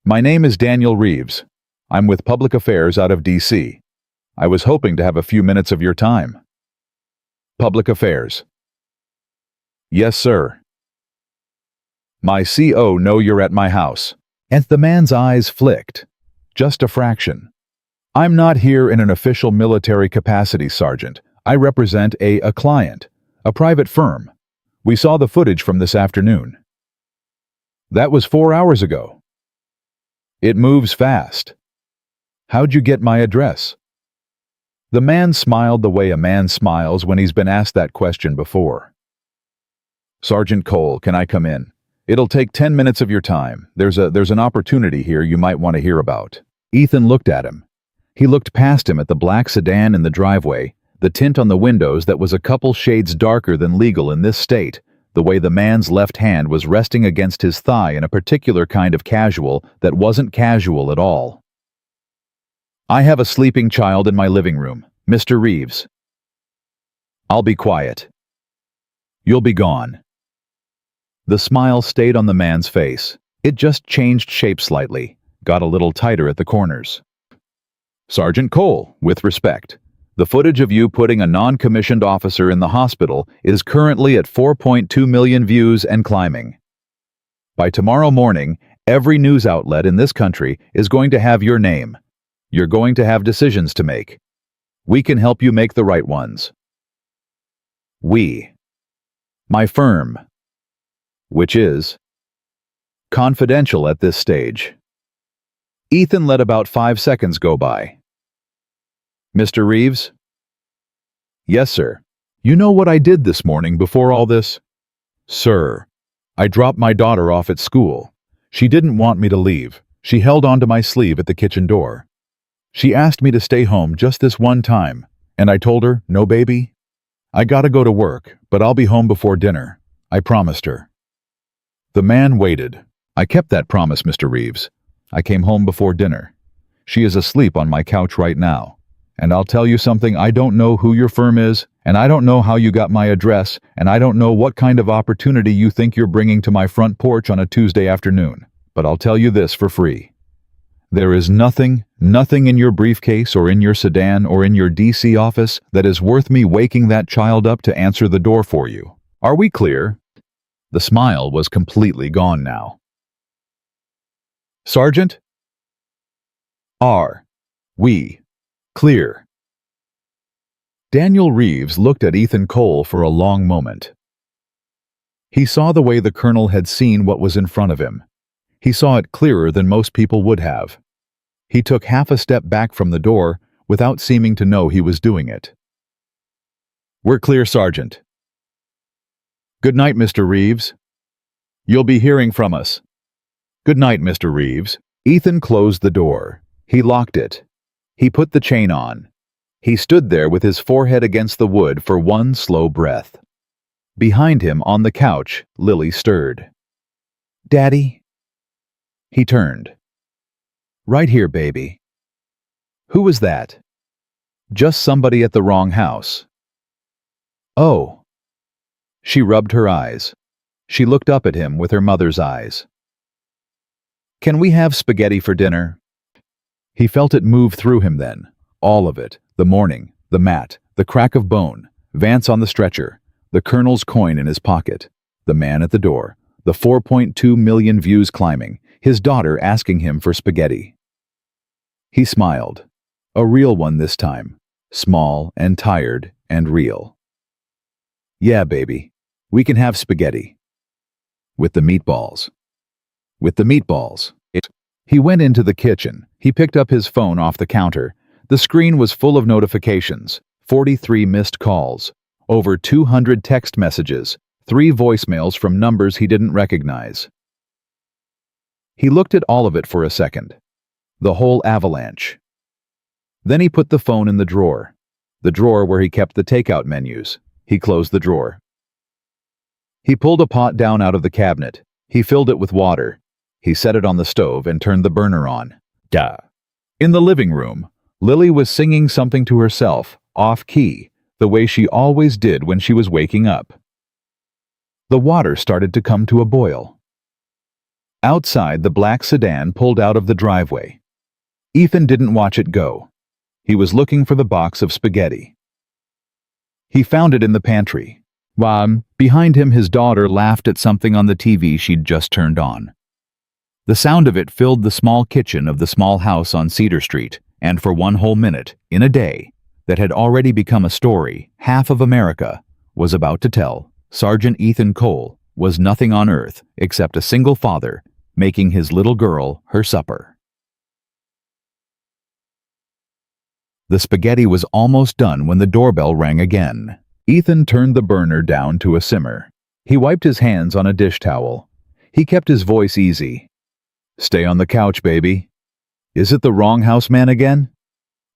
Speaker 1: My name is Daniel Reeves. I'm with Public Affairs out of D.C. I was hoping to have a few minutes of your time. Public Affairs. Yes, sir. My CO know you're at my house. And the man's eyes flicked. Just a fraction. I'm not here in an official military capacity, Sergeant. I represent a client, a private firm. We saw the footage from this afternoon. That was 4 hours ago. It moves fast. How'd you get my address? The man smiled the way a man smiles when he's been asked that question before. Sergeant Cole, can I come in? It'll take 10 minutes of your time. There's an opportunity here you might want to hear about. Ethan looked at him. He looked past him at the black sedan in the driveway, the tint on the windows that was a couple shades darker than legal in this state, the way the man's left hand was resting against his thigh in a particular kind of casual that wasn't casual at all. I have a sleeping child in my living room, Mr. Reeves. I'll be quiet. You'll be gone. The smile stayed on the man's face. It just changed shape slightly, got a little tighter at the corners. Sergeant Cole, with respect, the footage of you putting a non-commissioned officer in the hospital is currently at 4.2 million views and climbing. By tomorrow morning, every news outlet in this country is going to have your name. You're going to have decisions to make. We can help you make the right ones. We. My firm. Which is confidential at this stage. Ethan let about 5 seconds go by. Mr. Reeves? Yes, sir. You know what I did this morning before all this? Sir, I dropped my daughter off at school. She didn't want me to leave. She held onto my sleeve at the kitchen door. She asked me to stay home just this one time, and I told her, no baby. I gotta go to work, but I'll be home before dinner. I promised her. The man waited. I kept that promise, Mr. Reeves. I came home before dinner. She is asleep on my couch right now. And I'll tell you something, I don't know who your firm is, and I don't know how you got my address, and I don't know what kind of opportunity you think you're bringing to my front porch on a Tuesday afternoon. But I'll tell you this for free. There is nothing in your briefcase or in your sedan or in your DC office that is worth me waking that child up to answer the door for you. Are we clear? The smile was completely gone now. Sergeant? Are we clear? Daniel Reeves looked at Ethan Cole for a long moment. He saw the way the colonel had seen what was in front of him. He saw it clearer than most people would have. He took half a step back from the door without seeming to know he was doing it. We're clear, Sergeant. Good night, Mr. Reeves. You'll be hearing from us. Good night, Mr. Reeves. Ethan closed the door. He locked it. He put the chain on. He stood there with his forehead against the wood for one slow breath. Behind him on the couch, Lily stirred. Daddy? He turned. Right here, baby. Who was that? Just somebody at the wrong house. Oh. She rubbed her eyes. She looked up at him with her mother's eyes. Can we have spaghetti for dinner? He felt it move through him then. All of it. The morning, the mat, the crack of bone, Vance on the stretcher, the colonel's coin in his pocket, the man at the door, the 4.2 million views climbing, his daughter asking him for spaghetti. He smiled. A real one this time. Small and tired and real. Yeah, baby. We can have spaghetti. With the meatballs. With the meatballs. He went into the kitchen. He picked up his phone off the counter. The screen was full of notifications, 43 missed calls, over 200 text messages, 3 voicemails from numbers he didn't recognize. He looked at all of it for a second. The whole avalanche. Then he put the phone in the drawer where he kept the takeout menus. He closed the drawer. He pulled a pot down out of the cabinet. He filled it with water. He set it on the stove and turned the burner on. Duh. In the living room, Lily was singing something to herself, off-key, the way she always did when she was waking up. The water started to come to a boil. Outside, the black sedan pulled out of the driveway. Ethan didn't watch it go. He was looking for the box of spaghetti. He found it in the pantry. Behind him, his daughter laughed at something on the TV she'd just turned on. The sound of it filled the small kitchen of the small house on Cedar Street, and for one whole minute, in a day, that had already become a story half of America was about to tell, Sergeant Ethan Cole was nothing on earth except a single father making his little girl her supper. The spaghetti was almost done when the doorbell rang again. Ethan turned the burner down to a simmer. He wiped his hands on a dish towel. He kept his voice easy. Stay on the couch, baby. Is it the wrong house man again?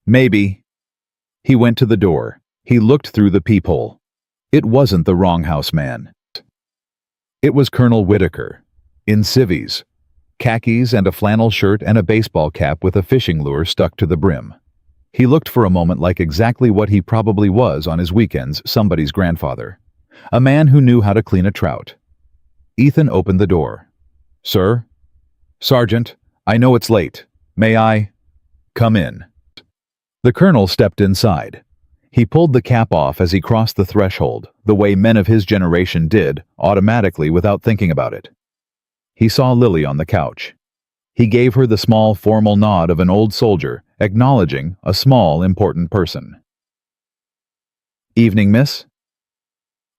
Speaker 1: Maybe. He went to the door. He looked through the peephole. It wasn't the wrong house man. It was Colonel Whitaker, in civvies, khakis and a flannel shirt and a baseball cap with a fishing lure stuck to the brim. He looked for a moment like exactly what he probably was on his weekends, somebody's grandfather. A man who knew how to clean a trout. Ethan opened the door. Sir? Sergeant, I know it's late. May I? Come in. The colonel stepped inside. He pulled the cap off as he crossed the threshold, the way men of his generation did, automatically without thinking about it. He saw Lily on the couch. He gave her the small formal nod of an old soldier, acknowledging a small, important person. Evening, miss?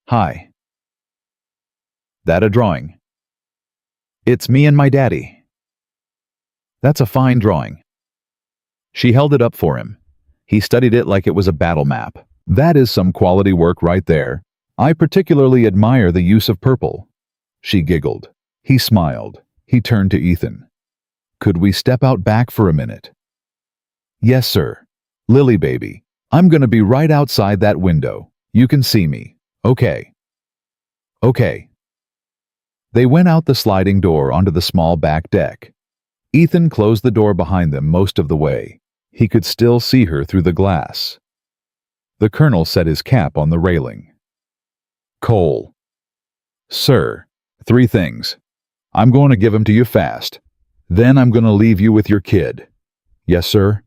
Speaker 1: Hi. That a drawing? It's me and my daddy. That's a fine drawing. She held it up for him. He studied it like it was a battle map. That is some quality work right there. I particularly admire the use of purple. She giggled. He smiled. He turned to Ethan. Could we step out back for a minute? Yes, sir. Lily, baby, I'm gonna be right outside that window. You can see me. Okay. Okay. They went out the sliding door onto the small back deck. Ethan closed the door behind them most of the way. He could still see her through the glass. The colonel set his cap on the railing. Cole. Sir, 3 things. I'm going to give 'em to you fast. Then I'm going to leave you with your kid. Yes, sir?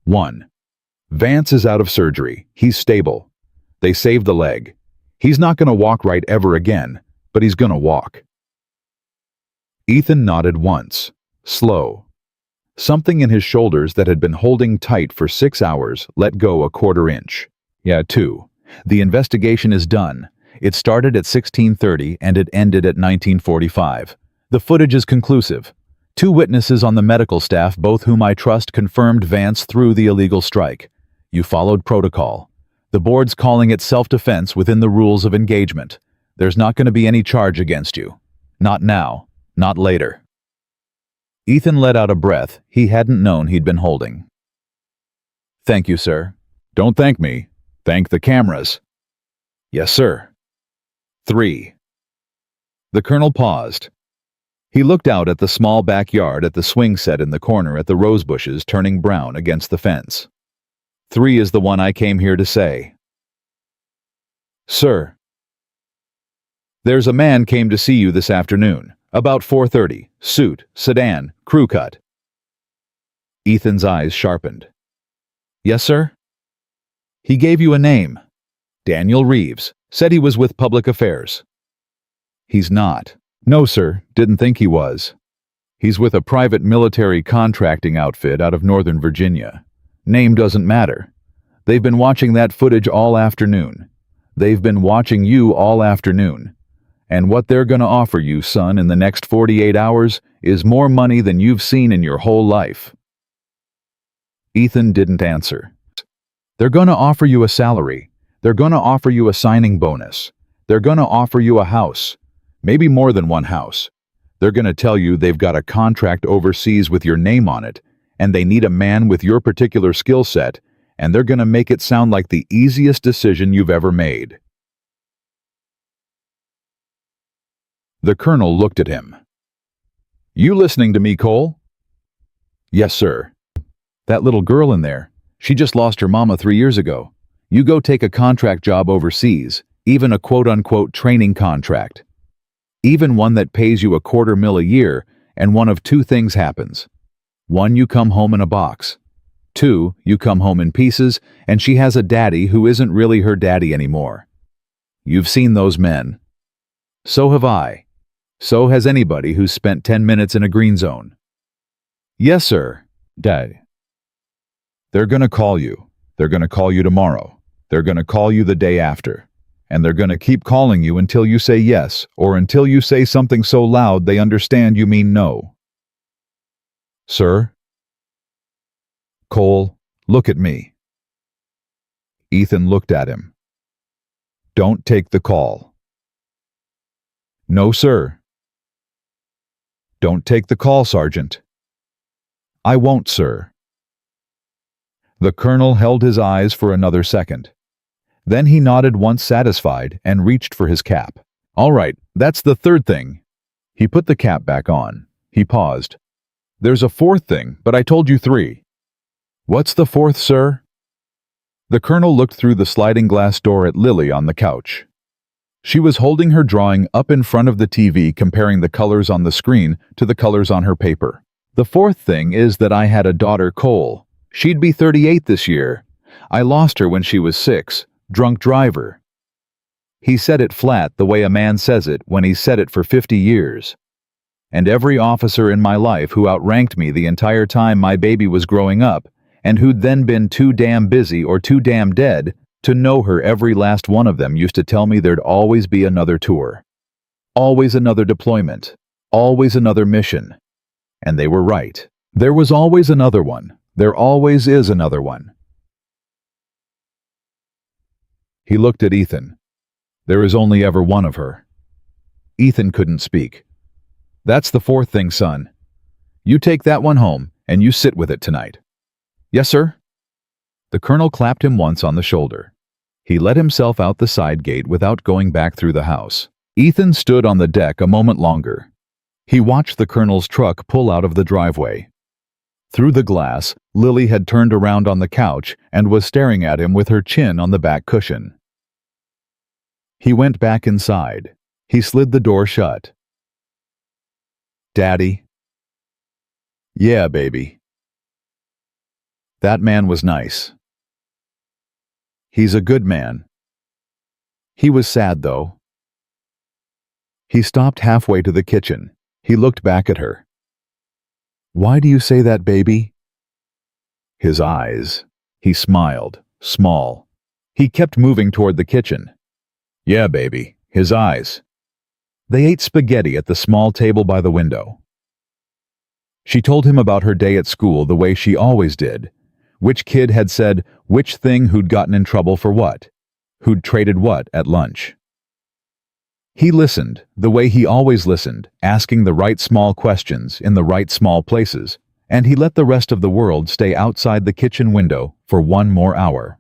Speaker 1: 1. Vance is out of surgery. He's stable. They saved the leg. He's not going to walk right ever again, but he's going to walk. Ethan nodded once, slow. Something in his shoulders that had been holding tight for 6 hours let go a 1/4 inch. Yeah, 2. The investigation is done. It started at 16:30 and it ended at 19:45. The footage is conclusive. 2 witnesses on the medical staff, both whom I trust, confirmed Vance through the illegal strike. You followed protocol. The board's calling it self-defense within the rules of engagement. There's not going to be any charge against you. Not now. Not later. Ethan let out a breath he hadn't known he'd been holding. Thank you, sir. Don't thank me. Thank the cameras. Yes, sir. 3. The colonel paused. He looked out at the small backyard at the swing set in the corner at the rose bushes turning brown against the fence. 3 is the one I came here to say. Sir. There's a man came to see you this afternoon, about 4:30, suit, sedan, crew cut. Ethan's eyes sharpened. Yes, sir? He gave you a name. Daniel Reeves. Said he was with Public Affairs. He's not. No, sir. Didn't think he was. He's with a private military contracting outfit out of Northern Virginia. Name doesn't matter. They've been watching that footage all afternoon. They've been watching you all afternoon. And what they're going to offer you, son, in the next 48 hours is more money than you've seen in your whole life. Ethan didn't answer. They're going to offer you a salary. They're going to offer you a signing bonus. They're going to offer you a house. Maybe more than one house. They're going to tell you they've got a contract overseas with your name on it, and they need a man with your particular skill set, and they're going to make it sound like the easiest decision you've ever made. The colonel looked at him. You listening to me, Cole? Yes, sir. That little girl in there, she just lost her mama 3 years ago. You go take a contract job overseas, even a quote-unquote training contract. Even one that pays you $250,000 a year, and one of 2 things happens. 1, you come home in a box. 2, you come home in pieces, and she has a daddy who isn't really her daddy anymore. You've seen those men. So have I. So has anybody who's spent 10 minutes in a green zone. Yes, sir. Dad. They're gonna call you. They're gonna call you tomorrow. They're gonna call you the day after. And they're gonna keep calling you until you say yes, or until you say something so loud they understand you mean no. Sir? Cole, look at me. Ethan looked at him. Don't take the call. No, sir. Don't take the call, Sergeant. I won't, sir. The colonel held his eyes for another second. Then he nodded once satisfied and reached for his cap. All right, that's the 3rd thing. He put the cap back on. He paused. There's a 4th thing, but I told you 3. What's the 4th, sir? The colonel looked through the sliding glass door at Lily on the couch. She was holding her drawing up in front of the TV, comparing the colors on the screen to the colors on her paper. The 4th thing is that I had a daughter, Cole. She'd be 38 this year. I lost her when she was 6. Drunk driver. He said it flat the way a man says it when he's said it for 50 years. And every officer in my life who outranked me the entire time my baby was growing up, and who'd then been too damn busy or too damn dead to know her, every last one of them used to tell me there'd always be another tour. Always another deployment. Always another mission. And they were right. There was always another one. There always is another one. He looked at Ethan. There is only ever one of her. Ethan couldn't speak. That's the 4th thing, son. You take that one home, and you sit with it tonight. Yes, sir? The colonel clapped him once on the shoulder. He let himself out the side gate without going back through the house. Ethan stood on the deck a moment longer. He watched the colonel's truck pull out of the driveway. Through the glass, Lily had turned around on the couch and was staring at him with her chin on the back cushion. He went back inside. He slid the door shut. "Daddy?" "Yeah, baby." "That man was nice. He's a good man." He was sad, though. He stopped halfway to the kitchen. He looked back at her. "Why do you say that, baby?" His eyes. He smiled, small. He kept moving toward the kitchen. "Yeah, baby." His eyes. They ate spaghetti at the small table by the window. She told him about her day at school the way she always did. Which kid had said which thing, who'd gotten in trouble for what, who'd traded what at lunch. He listened, the way he always listened, asking the right small questions in the right small places, and he let the rest of the world stay outside the kitchen window for one more hour.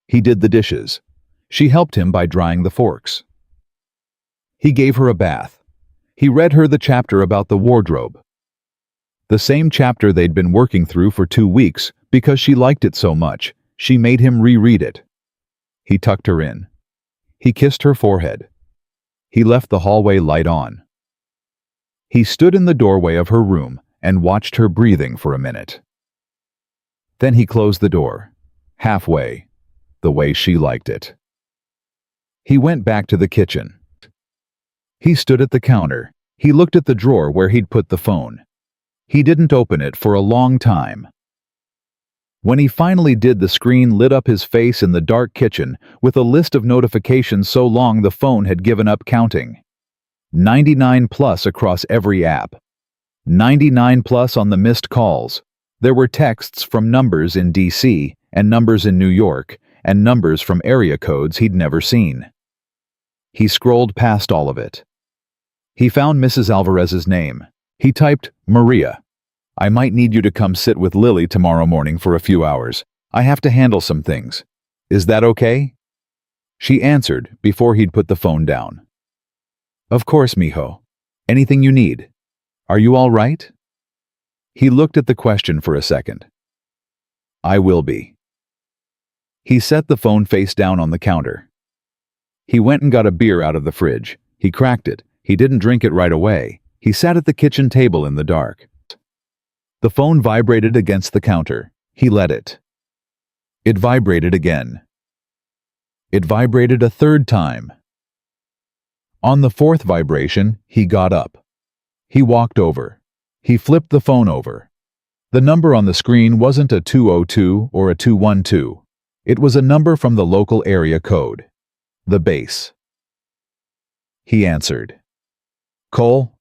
Speaker 1: He did the dishes. She helped him by drying the forks. He gave her a bath. He read her the chapter about the wardrobe. The same chapter they'd been working through for 2 weeks because she liked it so much, she made him reread it. He tucked her in. He kissed her forehead. He left the hallway light on. He stood in the doorway of her room and watched her breathing for a minute. Then he closed the door, halfway, the way she liked it. He went back to the kitchen. He stood at the counter. He looked at the drawer where he'd put the phone. He didn't open it for a long time. When he finally did, the screen lit up his face in the dark kitchen with a list of notifications so long the phone had given up counting. 99 plus across every app. 99 plus on the missed calls. There were texts from numbers in DC and numbers in New York and numbers from area codes he'd never seen. He scrolled past all of it. He found Mrs. Alvarez's name. He typed, "Maria. I might need you to come sit with Lily tomorrow morning for a few hours. I have to handle some things. Is that okay?" She answered before he'd put the phone down. "Of course, mijo. Anything you need. Are you all right?" He looked at the question for a second. "I will be." He set the phone face down on the counter. He went and got a beer out of the fridge. He cracked it. He didn't drink it right away. He sat at the kitchen table in the dark. The phone vibrated against the counter. He let it. It vibrated again. It vibrated a third time. On the fourth vibration, he got up. He walked over. He flipped the phone over. The number on the screen wasn't a 202 or a 212. It was a number from the local area code. The base. He answered. "Cole?"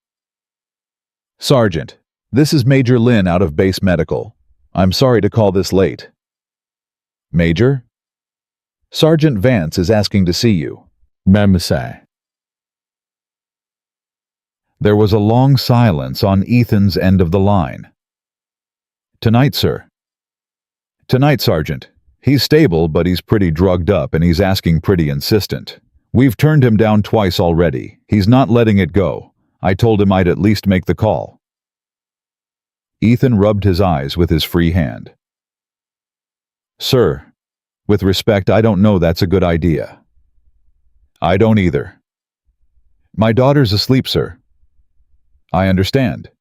Speaker 1: "Sergeant, this is Major Lynn out of Base Medical. I'm sorry to call this late." "Major?" "Sergeant Vance is asking to see you." "Ma'am. There was a long silence on Ethan's end of the line. "Tonight, sir." "Tonight, Sergeant. He's stable, but he's pretty drugged up and he's asking pretty insistent. We've turned him down twice already. He's not letting it go. I told him I'd at least make the call." Ethan rubbed his eyes with his free hand. "Sir, with respect, I don't know that's a good idea." "I don't either." "My daughter's asleep, sir." "I understand."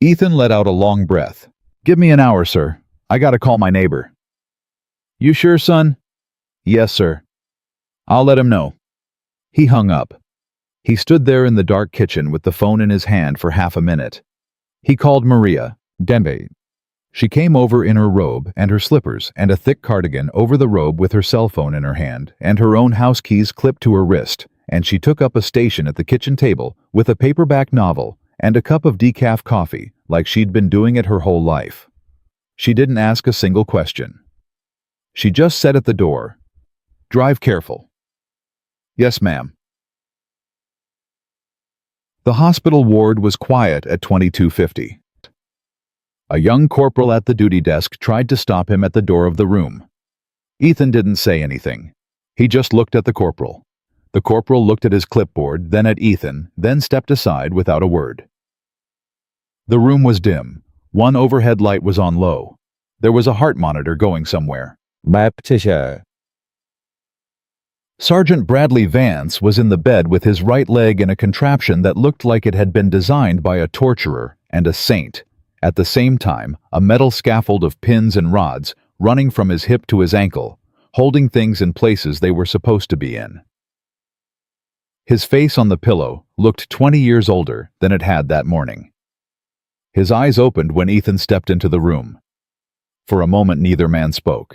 Speaker 1: Ethan let out a long breath. "Give me an hour, sir. I gotta call my neighbor." "You sure, son?" "Yes, sir." "I'll let him know." He hung up. He stood there in the dark kitchen with the phone in his hand for half a minute. He called Maria. Dembe. She came over in her robe and her slippers and a thick cardigan over the robe with her cell phone in her hand and her own house keys clipped to her wrist, and she took up a station at the kitchen table with a paperback novel and a cup of decaf coffee like she'd been doing it her whole life. She didn't ask a single question. She just said at the door, "Drive careful." "Yes, ma'am." The hospital ward was quiet at 2250. A young corporal at the duty desk tried to stop him at the door of the room. Ethan didn't say anything. He just looked at the corporal. The corporal looked at his clipboard, then at Ethan, then stepped aside without a word. The room was dim. One overhead light was on low. There was a heart monitor going somewhere.
Speaker 2: បែបเฉย
Speaker 1: Sergeant Bradley Vance was in the bed with his right leg in a contraption that looked like it had been designed by a torturer and a saint. At the same time, a metal scaffold of pins and rods running from his hip to his ankle, holding things in places they were supposed to be in. His face on the pillow looked 20 years older than it had that morning. His eyes opened when Ethan stepped into the room. For a moment neither man spoke.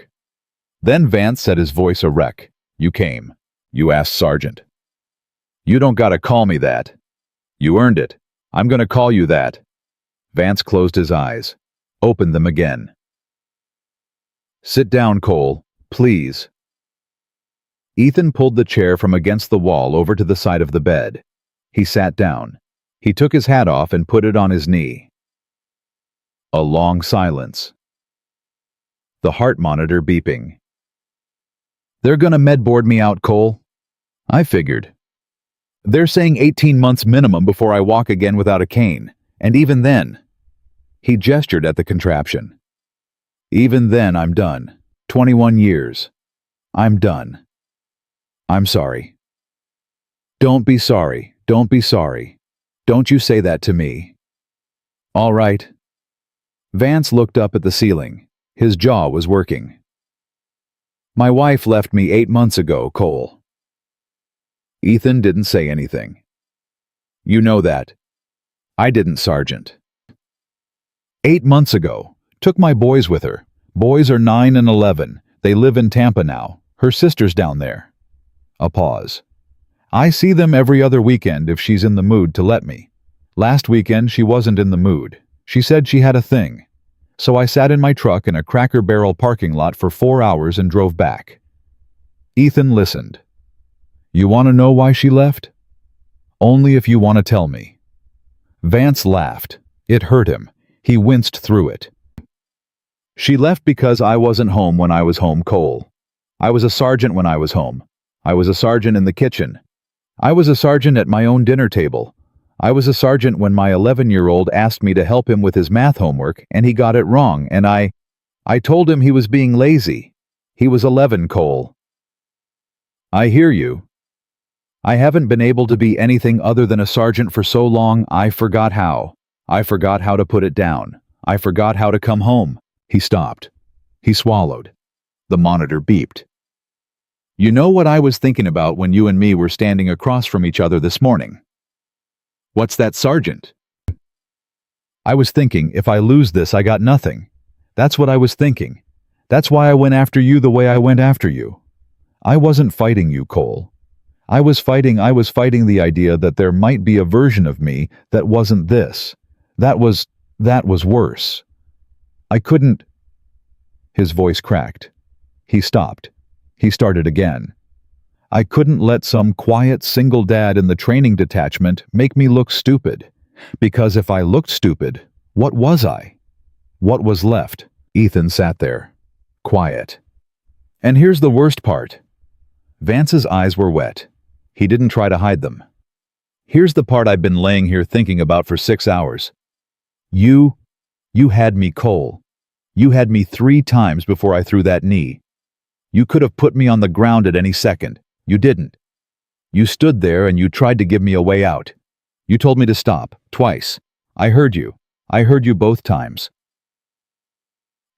Speaker 1: Then Vance set his voice a wreck. "You came. You asked Sergeant. You don't gotta call me that. You earned it. I'm gonna call you that." Vance closed his eyes. Opened them again. "Sit down, Cole, please." Ethan pulled the chair from against the wall over to the side of the bed. He sat down. He took his hat off and put it on his knee. A long silence. The heart monitor beeping. "They're gonna medboard me out, Cole." "I figured. They're saying 18 months minimum before I walk again without a cane. And even then..." He gestured at the contraption. "Even then, I'm done. 21 years. I'm done. I'm sorry." "Don't be sorry. Don't be sorry. Don't you say that to me." "All right." Vance looked up at the ceiling. His jaw was working. "My wife left me 8 months ago, Cole." Ethan didn't say anything. "You know that." "I didn't, Sergeant." 8 months ago. Took my boys with her. Boys are 9 and 11. They live in Tampa now. Her sister's down there." A pause. "I see them every other weekend if she's in the mood to let me. Last weekend she wasn't in the mood. She said she had a thing. So I sat in my truck in a Cracker Barrel parking lot for 4 hours and drove back." Ethan listened. "You want to know why she left?" "Only if you want to tell me." Vance laughed. It hurt him. He winced through it. "She left because I wasn't home when I was home, Cole. I was a sergeant when I was home. I was a sergeant in the kitchen. I was a sergeant at my own dinner table. I was a sergeant when my 11-year-old asked me to help him with his math homework and he got it wrong and I told him he was being lazy. He was 11, Cole." "I hear you. I haven't been able to be anything other than a sergeant for so long I forgot how. I forgot how to put it down. I forgot how to come home." He stopped. He swallowed. The monitor beeped. "You know what I was thinking about when you and me were standing across from each other this morning?" "What's that, Sergeant?" "I was thinking, if I lose this, I got nothing. That's what I was thinking. That's why I went after you the way I went after you. I wasn't fighting you, Cole. I was fighting the idea that there might be a version of me that wasn't this. That was worse. I couldn't..." His voice cracked. He stopped. He started again. "I couldn't let some quiet single dad in the training detachment make me look stupid. Because if I looked stupid, what was I? What was left?" Ethan sat there, quiet. And here's the worst part. Vance's eyes were wet. He didn't try to hide them. "Here's the part I've been laying here thinking about for 6 hours. You had me, Cole. You had me 3 times before I threw that knee. You could have put me on the ground at any second. You didn't. You stood there and you tried to give me a way out. You told me to stop, twice. I heard you. I heard you both times.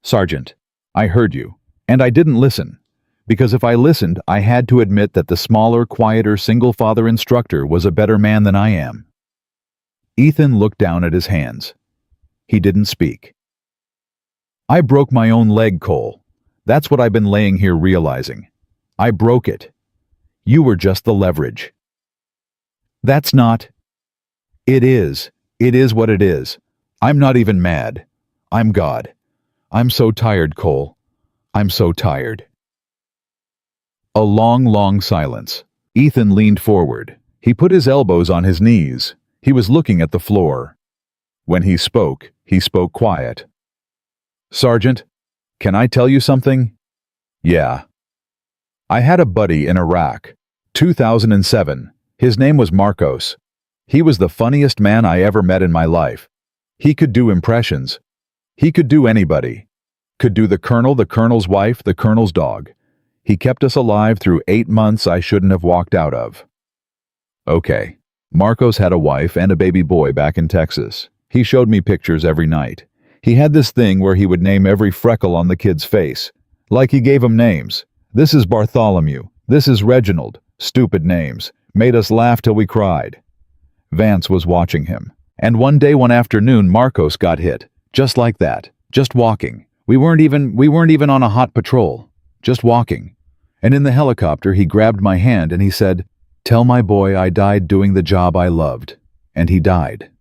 Speaker 1: Sergeant, I heard you. And I didn't listen. Because if I listened, I had to admit that the smaller, quieter, single-father instructor was a better man than I am." Ethan looked down at his hands. He didn't speak. "I broke my own leg, Cole. That's what I've been laying here realizing. I broke it. You were just the leverage." "That's not..." "It is. It is what it is. I'm not even mad. I'm God. I'm so tired, Cole. I'm so tired." A long, long silence. Ethan leaned forward. He put his elbows on his knees. He was looking at the floor. When he spoke quiet. "Sergeant, can I tell you something?" "Yeah." I had a buddy in Iraq. 2007. His name was Marcos. He was the funniest man I ever met in my life. He could do impressions. He could do anybody. Could do the colonel, the colonel's wife, the colonel's dog. He kept us alive through 8 months I shouldn't have walked out of. Okay. Marcos had a wife and a baby boy back in Texas. He showed me pictures every night. He had this thing where he would name every freckle on the kid's face. Like he gave them names. This is Bartholomew. This is Reginald. Stupid names. Made us laugh till we cried. Vance was watching him. And one day one afternoon Marcos got hit. Just like that. Just walking. We weren't even on a hot patrol. Just walking. And in the helicopter he grabbed my hand and he said, "Tell my boy I died doing the job I loved." And he died.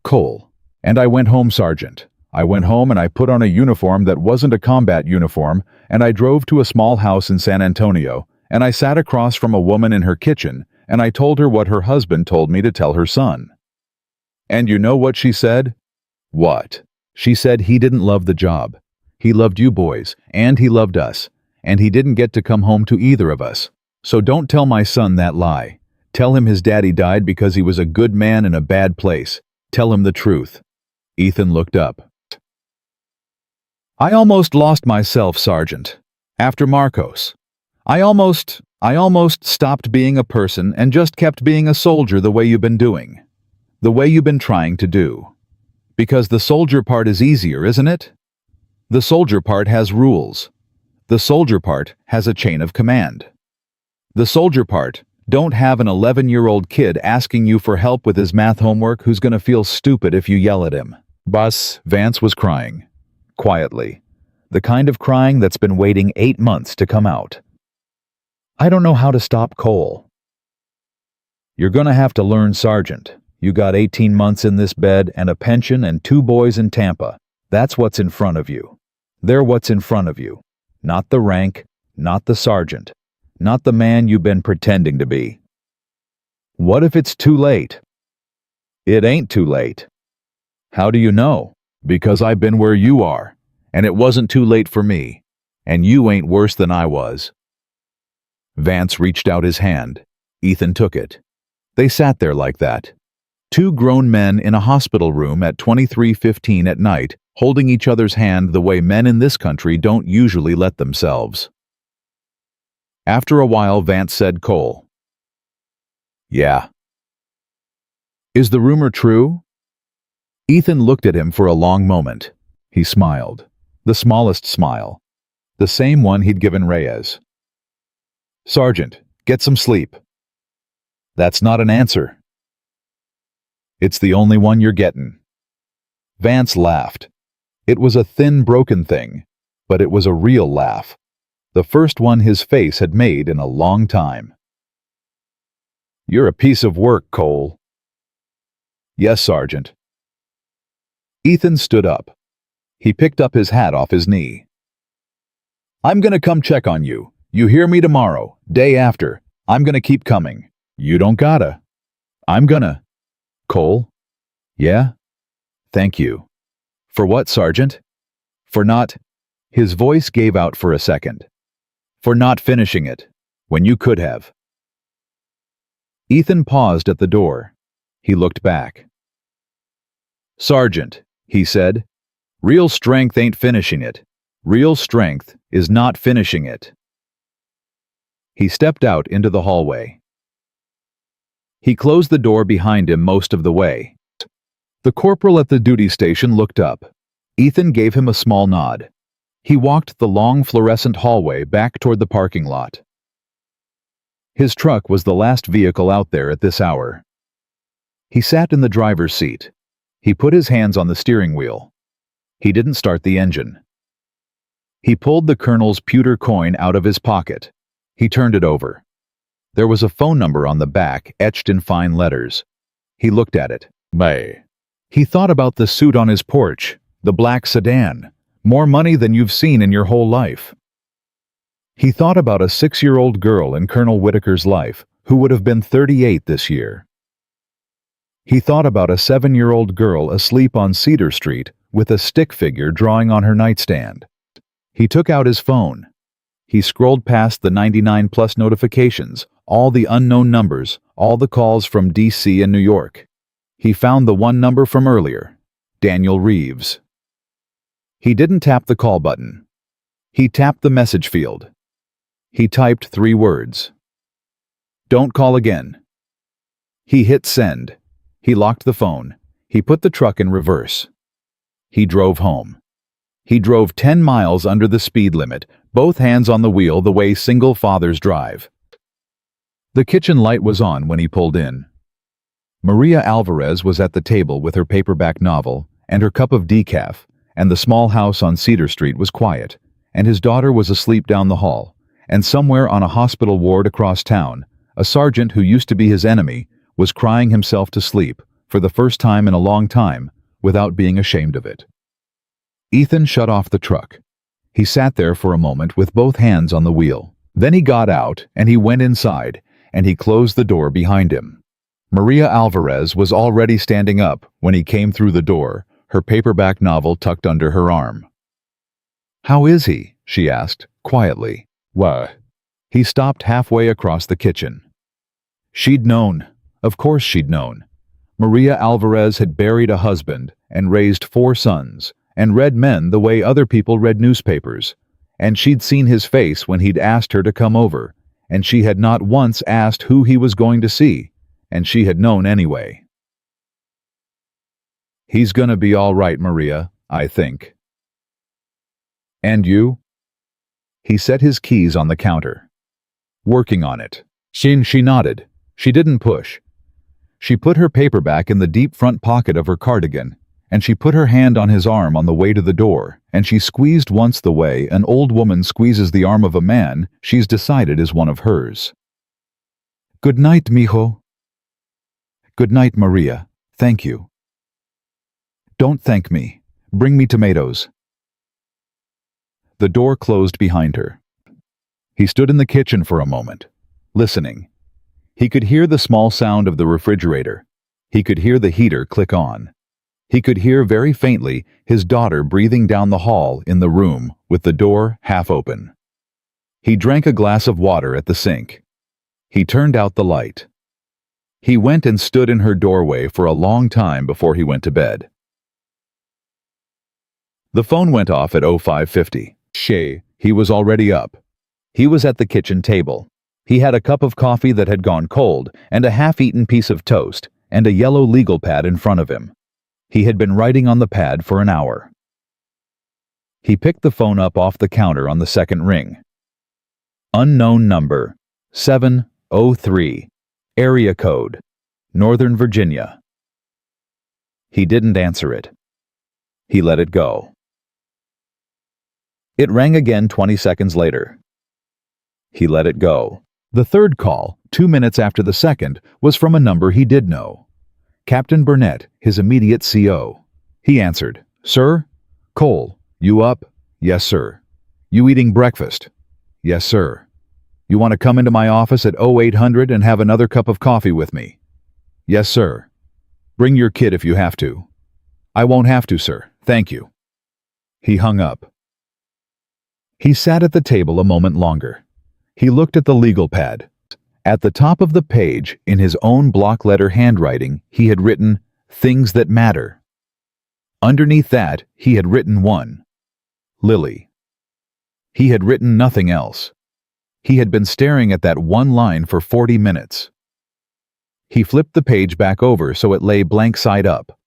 Speaker 1: Cole. And I went home, Sergeant. I went home and I put on a uniform that wasn't a combat uniform, and I drove to a small house in San Antonio, and I sat across from a woman in her kitchen, and I told her what her husband told me to tell her son. And you know what she said? What? She said he didn't love the job. He loved you boys, and he loved us, and he didn't get to come home to either of us. So don't tell my son that lie. Tell him his daddy died because he was a good man in a bad place. Tell him the truth. Ethan looked up. I almost lost myself, Sergeant. After Marcos. I almost stopped being a person and just kept being a soldier the way you've been doing. The way you've been trying to do. Because the soldier part is easier, isn't it? The soldier part has rules. The soldier part has a chain of command. The soldier part don't have an 11-year-old kid asking you for help with his math homework who's gonna feel stupid if you yell at him. Boss, Vance was crying. Quietly. The kind of crying that's been waiting 8 months to come out. I don't know how to stop Cole. You're gonna have to learn, Sergeant. You got 18 months in this bed and a pension and 2 boys in Tampa. That's what's in front of you. They're what's in front of you. Not the rank, not the sergeant, not the man you've been pretending to be. What if it's too late? It ain't too late. How do you know? Because I've been where you are, and it wasn't too late for me, and you ain't worse than I was. Vance reached out his hand. Ethan took it. They sat there like that. 2 grown men in a hospital room at 23:15 at night, holding each other's hand the way men in this country don't usually let themselves. After a while, Vance said, Cole. Yeah. Is the rumor true? Ethan looked at him for a long moment. He smiled. The smallest smile. The same one he'd given Reyes. Sergeant, get some sleep. That's not an answer. It's the only one you're getting. Vance laughed. It was a thin, broken thing, but it was a real laugh. The first one his face had made in a long time. You're a piece of work, Cole. Yes, Sergeant. Ethan stood up. He picked up his hat off his knee. I'm gonna come check on you. You hear me tomorrow, day after. I'm gonna keep coming. You don't gotta. I'm gonna. Cole? Yeah? Thank you. For what, Sergeant? For not... His voice gave out for a second. For not finishing it, when you could have. Ethan paused at the door. He looked back. Sergeant, he said, real strength ain't finishing it. Real strength is not finishing it. He stepped out into the hallway. He closed the door behind him most of the way. The corporal at the duty station looked up. Ethan gave him a small nod. He walked the long fluorescent hallway back toward the parking lot. His truck was the last vehicle out there at this hour. He sat in the driver's seat. He put his hands on the steering wheel. He didn't start the engine. He pulled the colonel's pewter coin out of his pocket. He turned it over. There was a phone number on the back, etched in fine letters. He looked at it. May. He thought about the suit on his porch, the black sedan, more money than you've seen in your whole life. He thought about a 6-year-old girl in Colonel Whitaker's life, who would have been 38 this year. He thought about a 7-year-old girl asleep on Cedar Street with a stick figure drawing on her nightstand. He took out his phone. He scrolled past the 99 plus notifications, all the unknown numbers, all the calls from DC and New York. He found the one number from earlier, Daniel Reeves. He didn't tap the call button. He tapped the message field. He typed 3 words. Don't call again. He hit send. He locked the phone. He put the truck in reverse. He drove home. He drove 10 miles under the speed limit, both hands on the wheel the way single fathers drive. The kitchen light was on when he pulled in. Maria Alvarez was at the table with her paperback novel and her cup of decaf, and the small house on Cedar Street was quiet, and his daughter was asleep down the hall, and somewhere on a hospital ward across town, a sergeant who used to be his enemy was crying himself to sleep for the first time in a long time without being ashamed of it. Ethan shut off the truck. He sat there for a moment with both hands on the wheel. Then he got out and he went inside and he closed the door behind him. Maria Alvarez was already standing up when he came through the door, her paperback novel tucked under her arm. "How is he?" she asked, quietly. "What?" He stopped halfway across the kitchen. She'd known. Of course she'd known. Maria Alvarez had buried a husband and raised 4 sons and read men the way other people read newspapers, and she'd seen his face when he'd asked her to come over, and she had not once asked who he was going to see, and she had known anyway. "He's gonna be all right, Maria, I think." "And you?" He set his keys on the counter. "Working on it." She nodded. She didn't push. She put her paperback in the deep front pocket of her cardigan, and she put her hand on his arm on the way to the door, and she squeezed once the way an old woman squeezes the arm of a man she's decided is one of hers. "Good night, mijo." "Good night, Maria. Thank you." "Don't thank me. Bring me tomatoes." The door closed behind her. He stood in the kitchen for a moment, listening. He could hear the small sound of the refrigerator. He could hear the heater click on. He could hear very faintly his daughter breathing down the hall in the room with the door half open. He drank a glass of water at the sink. He turned out the light. He went and stood in her doorway for a long time before he went to bed. The phone went off at 05:50. He was already up. He was at the kitchen table. He had a cup of coffee that had gone cold and a half-eaten piece of toast and a yellow legal pad in front of him. He had been writing on the pad for an hour. He picked the phone up off the counter on the second ring. Unknown number, 703, area code, Northern Virginia. He didn't answer it. He let it go. It rang again 20 seconds later. He let it go. The third call, 2 minutes after the second, was from a number he did know. Captain Burnett, his immediate CO. He answered, "Sir? Cole, you up?" "Yes, sir." "You eating breakfast?" "Yes, sir." "You want to come into my office at 0800 and have another cup of coffee with me?" "Yes, sir." "Bring your kid if you have to." "I won't have to, sir. Thank you." He hung up. He sat at the table a moment longer. He looked at the legal pad. At the top of the page, in his own block letter handwriting, he had written, "Things that matter." Underneath that, he had written one, Lily. He had written nothing else. He had been staring at that one line for 40 minutes. He flipped the page back over so it lay blank side up.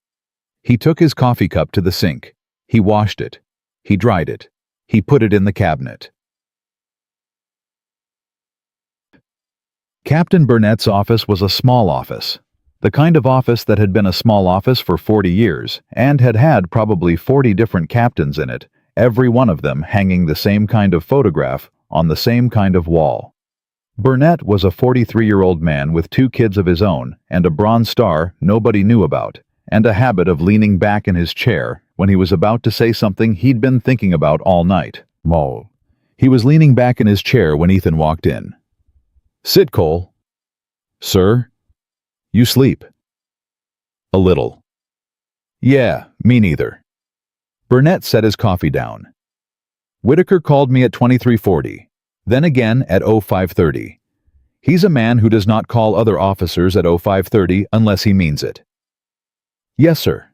Speaker 1: He took his coffee cup to the sink. He washed it. He dried it. He put it in the cabinet. Captain Burnett's office was a small office, the kind of office that had been a small office for 40 years and had had probably 40 different captains in it, every one of them hanging the same kind of photograph on the same kind of wall. Burnett was a 43-year-old man with 2 kids of his own and a Bronze Star nobody knew about, and a habit of leaning back in his chair when he was about to say something he'd been thinking about all night. He was leaning back in his chair when Ethan walked in. "Sit, Cole." "Sir?" "You sleep?" "A little." "Yeah, me neither." Burnett set his coffee down. "Whitaker called me at 2340. Then again at 0530. He's a man who does not call other officers at 0530 unless he means it. Yes, sir.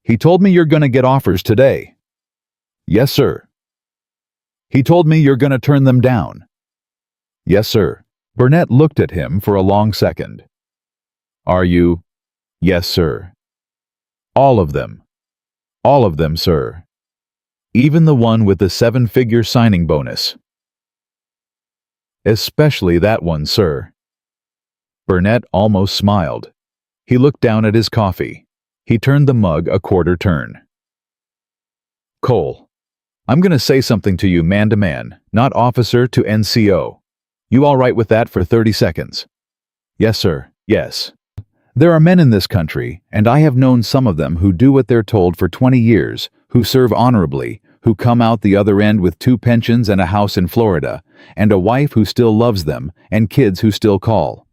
Speaker 1: He told me you're going to get offers today. Yes, sir. He told me you're going to turn them down. Yes, sir. Burnett looked at him for a long second. Are you? Yes, sir. All of them. All of them, sir. Even the one with the 7-figure signing bonus. Especially that one, sir. Burnett almost smiled. He looked down at his coffee. He turned the mug a quarter turn. Cole, I'm going to say something to you man to man, not officer to NCO. You all right with that for 30 seconds? Yes, sir. Yes. There are men in this country, and I have known some of them who do what they're told for 20 years, who serve honorably, who come out the other end with 2 pensions and a house in Florida, and a wife who still loves them, and kids who still call.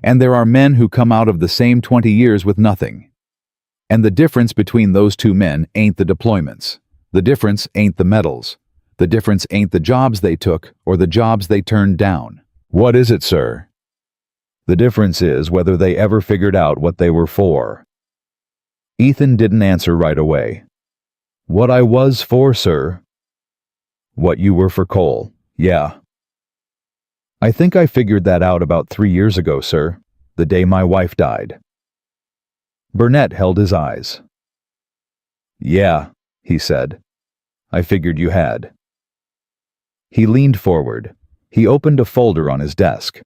Speaker 1: And there are men who come out of the same 20 years with nothing. And the difference between those 2 men ain't the deployments. The difference ain't the medals. The difference ain't the jobs they took or the jobs they turned down. What is it, sir? The difference is whether they ever figured out what they were for. Ethan didn't answer right away. What I was for, sir? What you were for Cole, yeah. I think I figured that out about 3 years ago, sir, the day my wife died. Burnett held his eyes. Yeah, he said. I figured you had. He leaned forward. He opened a folder on his desk.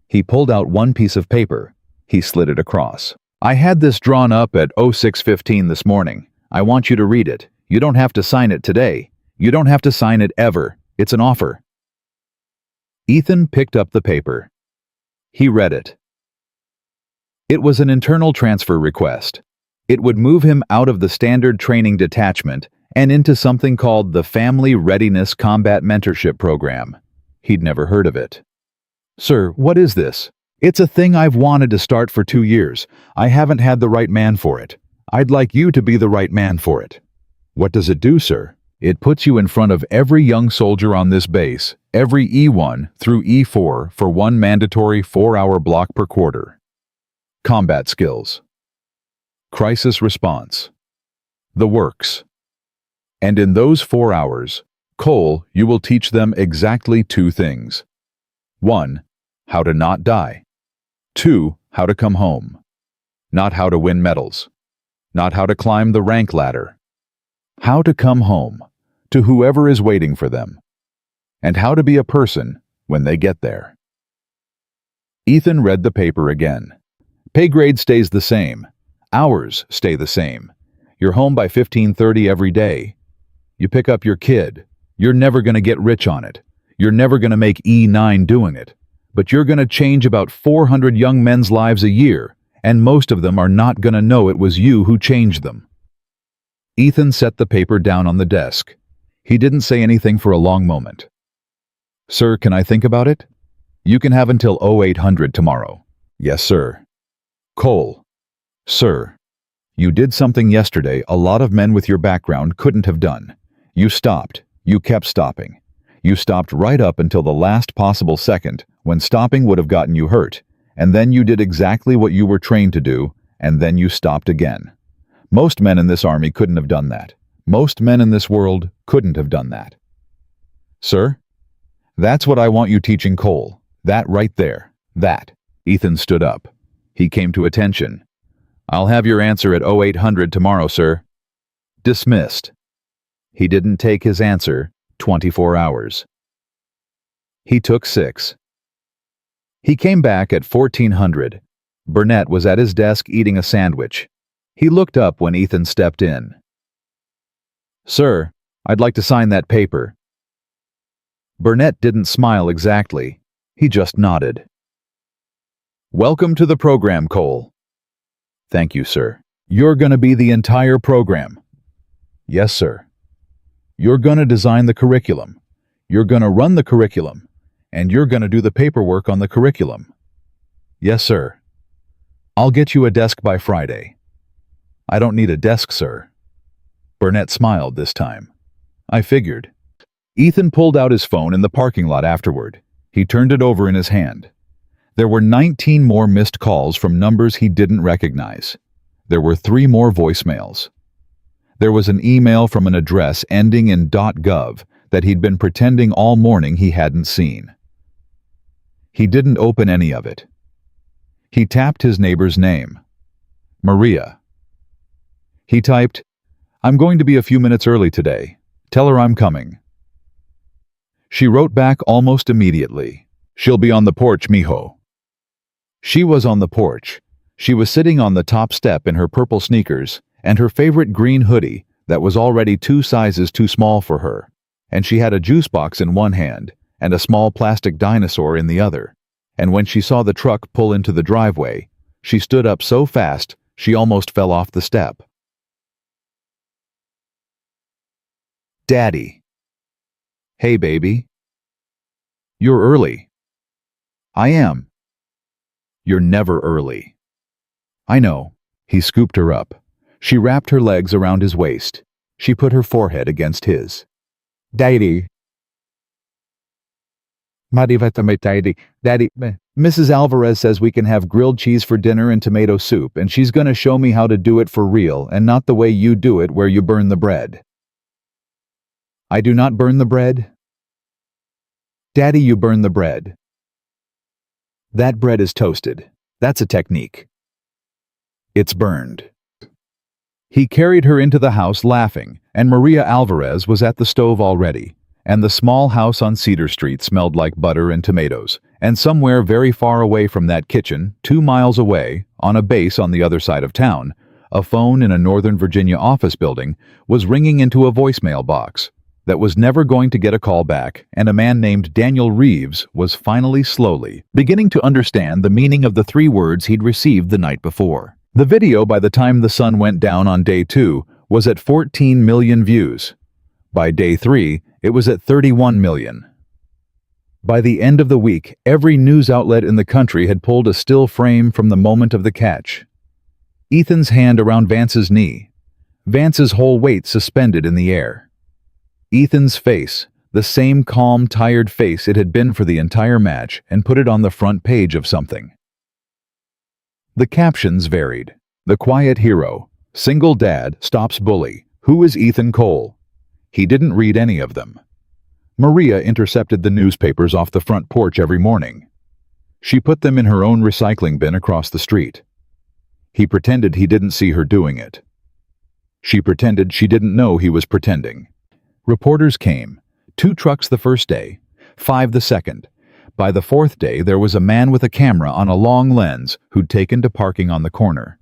Speaker 1: He pulled out one piece of paper. He slid it across. I had this drawn up at 06:15 this morning. I want you to read it. You don't have to sign it today. You don't have to sign it ever. It's an offer. Ethan picked up the paper. He read it. It was an internal transfer request. It would move him out of the standard training detachment and into something called the Family Readiness Combat Mentorship Program. He'd never heard of it. Sir, what is this? It's a thing I've wanted to start for 2 years. I haven't had the right man for it. I'd like you to be the right man for it. What does it do, sir? It puts you in front of every young soldier on this base, every E1 through E4 for one mandatory 4-hour block per quarter. Combat skills. Crisis response. The works. And in those 4 hours, Cole, you will teach them exactly 2 things. 1. How to not die. 2. How to come home. Not how to win medals. Not how to climb the rank ladder. How to come home, to whoever is waiting for them. And how to be a person when they get there. Ethan read the paper again. Pay grade stays the same. Hours stay the same. You're home by 15:30 every day. You pick up your kid. You're never going to get rich on it. You're never going to make E9 doing it. But you're going to change about 400 young men's lives a year, and most of them are not going to know it was you who changed them. Ethan set the paper down on the desk. He didn't say anything for a long moment. Sir, can I think about it? You can have until 0800 tomorrow. Yes, sir. Cole. Sir. You did something yesterday a lot of men with your background couldn't have done. You stopped. You kept stopping. You stopped right up until the last possible second, when stopping would have gotten you hurt, and then you did exactly what you were trained to do, and then you stopped again. Most men in this army couldn't have done that. Most men in this world couldn't have done that. Sir? That's what I want you teaching Cole. That right there. That. Ethan stood up. He came to attention. I'll have your answer at 0800 tomorrow, sir. Dismissed. He didn't take his answer 24 hours. He took 6. He came back at 1400. Burnett was at his desk eating a sandwich. He looked up when Ethan stepped in. Sir, I'd like to sign that paper. Burnett didn't smile exactly. He just nodded. Welcome to the program, Cole. Thank you, sir. You're going to be the entire program. Yes, sir. You're going to design the curriculum. You're going to run the curriculum. And you're going to do the paperwork on the curriculum. Yes, sir. I'll get you a desk by Friday. I don't need a desk, sir. Burnett smiled this time. I figured. Ethan pulled out his phone in the parking lot afterward. He turned it over in his hand. There were 19 more missed calls from numbers he didn't recognize. There were 3 more voicemails. There was an email from an address ending in .gov that he'd been pretending all morning he hadn't seen. He didn't open any of it. He tapped his neighbor's name. Maria. He typed, "I'm going to be a few minutes early today. Tell her I'm coming." She wrote back almost immediately, "She'll be on the porch, mijo." She was on the porch. She was sitting on the top step in her purple sneakers and her favorite green hoodie that was already 2 sizes too small for her, and she had a juice box in one hand and a small plastic dinosaur in the other. And when she saw the truck pull into the driveway, she stood up so fast she almost fell off the step. Daddy. "Hey, baby. You're early." "I am." "You're never early." "I know." He scooped her up. She wrapped her legs around his waist. She put her forehead against his. "Daddy." Daddy. "Mrs. Alvarez says we can have grilled cheese for dinner and tomato soup, and she's gonna show me how to do it for real and not the way you do it where you burn the bread." "I do not burn the bread." "Daddy, you burn the bread." "That bread is toasted. That's a technique." "It's burned." He carried her into the house laughing, and Maria Alvarez was at the stove already, and the small house on Cedar Street smelled like butter and tomatoes, and somewhere very far away from that kitchen, 2 miles away, on a base on the other side of town, a phone in a Northern Virginia office building was ringing into a voicemail box that was never going to get a call back, and a man named Daniel Reeves was finally slowly beginning to understand the meaning of the 3 words he'd received the night before. The video, by the time the sun went down on day 2, was at 14 million views. By day 3, it was at 31 million. By the end of the week, every news outlet in the country had pulled a still frame from the moment of the catch. Ethan's hand around Vance's knee. Vance's whole weight suspended in the air. Ethan's face, the same calm, tired face it had been for the entire match, and put it on the front page of something. The captions varied. "The quiet hero. Single dad stops bully. Who is Ethan Cole?" He didn't read any of them. Maria intercepted the newspapers off the front porch every morning. She put them in her own recycling bin across the street. He pretended he didn't see her doing it. She pretended she didn't know he was pretending. Reporters came. 2 trucks the first day, 5 the second. By the 4th day, there was a man with a camera on a long lens who'd taken to parking on the corner.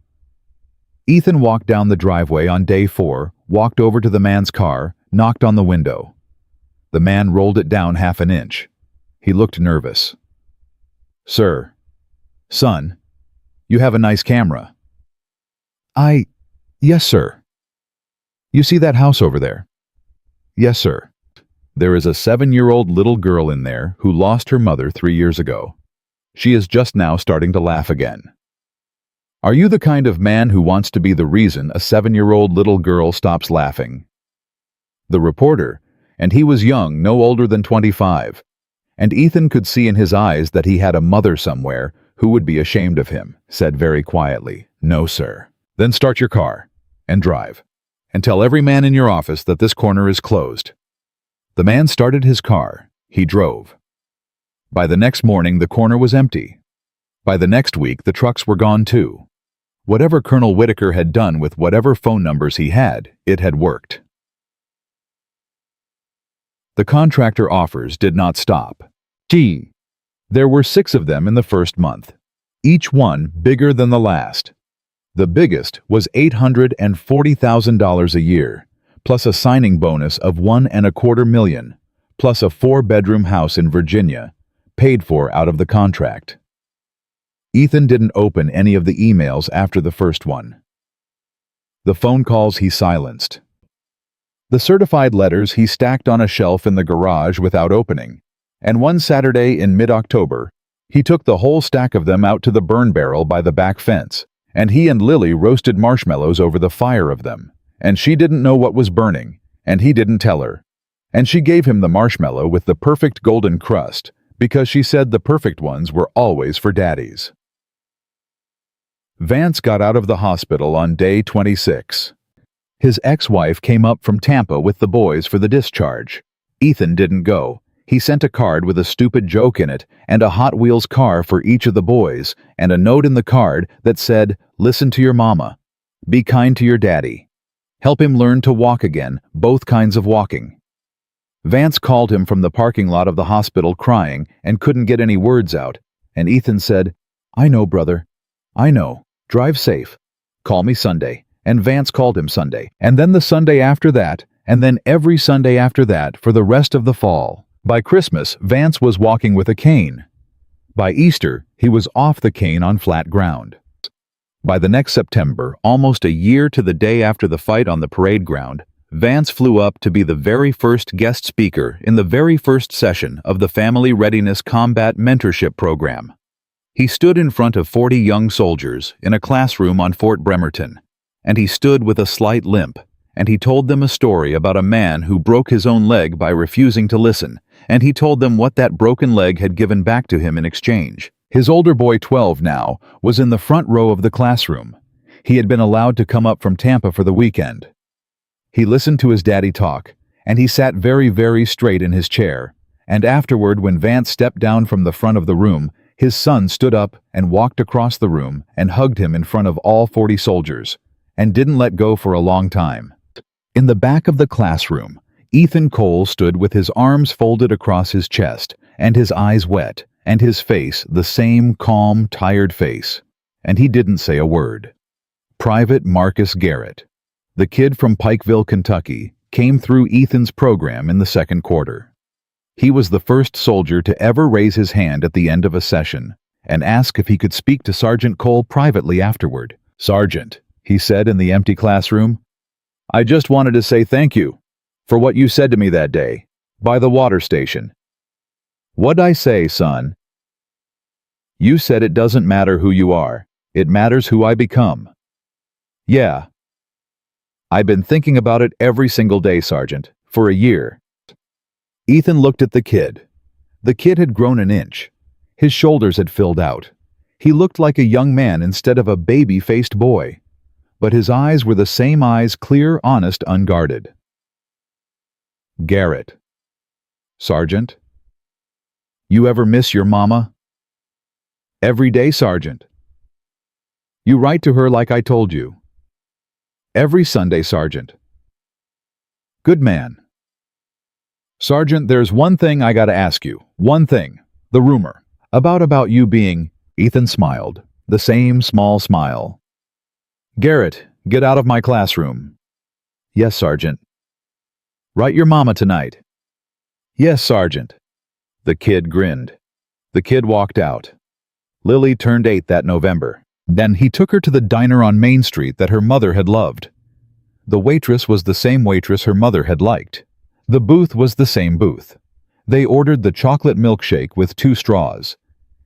Speaker 1: Ethan walked down the driveway on day 4, walked over to the man's car, knocked on the window. The man rolled it down half an inch. He looked nervous. "Sir. Son. You have a nice camera." Yes, sir." "You see that house over there?" "Yes, sir. There is a 7-year-old little girl in there who lost her mother 3 years ago. She is just now starting to laugh again. Are you the kind of man who wants to be the reason a 7-year-old little girl stops laughing?" The reporter, and he was young, no older than 25, and Ethan could see in his eyes that he had a mother somewhere who would be ashamed of him, said very quietly, "No, sir." "Then start your car and drive, and tell every man in your office that this corner is closed." The man started his car. He drove. By the next morning, the corner was empty. By the next week, the trucks were gone too. Whatever Colonel Whitaker had done with whatever phone numbers he had, it had worked. The contractor offers did not stop. There were 6 of them in the first month, each one bigger than the last. The biggest was $840,000 a year, plus a signing bonus of $1.25 million, plus a 4-bedroom house in Virginia, paid for out of the contract. Ethan didn't open any of the emails after the first one. The phone calls he silenced. The certified letters he stacked on a shelf in the garage without opening, and one Saturday in mid-October, he took the whole stack of them out to the burn barrel by the back fence, and he and Lily roasted marshmallows over the fire of them. And she didn't know what was burning, and he didn't tell her. And she gave him the marshmallow with the perfect golden crust, because she said the perfect ones were always for daddies. Vance got out of the hospital on day 26. His ex-wife came up from Tampa with the boys for the discharge. Ethan didn't go. He sent a card with a stupid joke in it and a Hot Wheels car for each of the boys, and a note in the card that said, "Listen to your mama. Be kind to your daddy. Help him learn to walk again, both kinds of walking." Vance called him from the parking lot of the hospital crying and couldn't get any words out, and Ethan said, "I know, brother. I know. Drive safe. Call me Sunday." And Vance called him Sunday, and then the Sunday after that, and then every Sunday after that for the rest of the fall. By Christmas, Vance was walking with a cane. By Easter, he was off the cane on flat ground. By the next September, almost a year to the day after the fight on the parade ground, Vance flew up to be the very first guest speaker in the very first session of the Family Readiness Combat Mentorship Program. He stood in front of 40 young soldiers in a classroom on Fort Bremerton, and he stood with a slight limp, and he told them a story about a man who broke his own leg by refusing to listen, and he told them what that broken leg had given back to him in exchange. His older boy, 12 now, was in the front row of the classroom. He had been allowed to come up from Tampa for the weekend. He listened to his daddy talk, and he sat very, very straight in his chair, and afterward, when Vance stepped down from the front of the room, his son stood up and walked across the room and hugged him in front of all 40 soldiers, and didn't let go for a long time. In the back of the classroom, Ethan Cole stood with his arms folded across his chest, and his eyes wet, and his face the same calm, tired face, and he didn't say a word. Private Marcus Garrett, the kid from Pikeville, Kentucky, came through Ethan's program in the second quarter. He was the first soldier to ever raise his hand at the end of a session and ask if he could speak to Sergeant Cole privately afterward. "Sergeant," he said in the empty classroom, "I just wanted to say thank you for what you said to me that day, by the water station." "What'd I say, son?" "You said it doesn't matter who you are, it matters who I become." "Yeah. I've been thinking about it every single day, Sergeant, for a year." Ethan looked at the kid. The kid had grown an inch. His shoulders had filled out. He looked like a young man instead of a baby-faced boy. But his eyes were the same eyes, clear, honest, unguarded. "Garrett." "Sergeant." "You ever miss your mama?" "Every day, Sergeant." "You write to her like I told you?" "Every Sunday, Sergeant." "Good man." "Sergeant, there's one thing I gotta ask you. One thing. The rumor. About you being—" Ethan smiled. The same small smile. "Garrett, get out of my classroom." "Yes, Sergeant." "Write your mama tonight." "Yes, Sergeant." The kid grinned. The kid walked out. Lily turned 8 that November. Then he took her to the diner on Main Street that her mother had loved. The waitress was the same waitress her mother had liked. The booth was the same booth. They ordered the chocolate milkshake with 2 straws.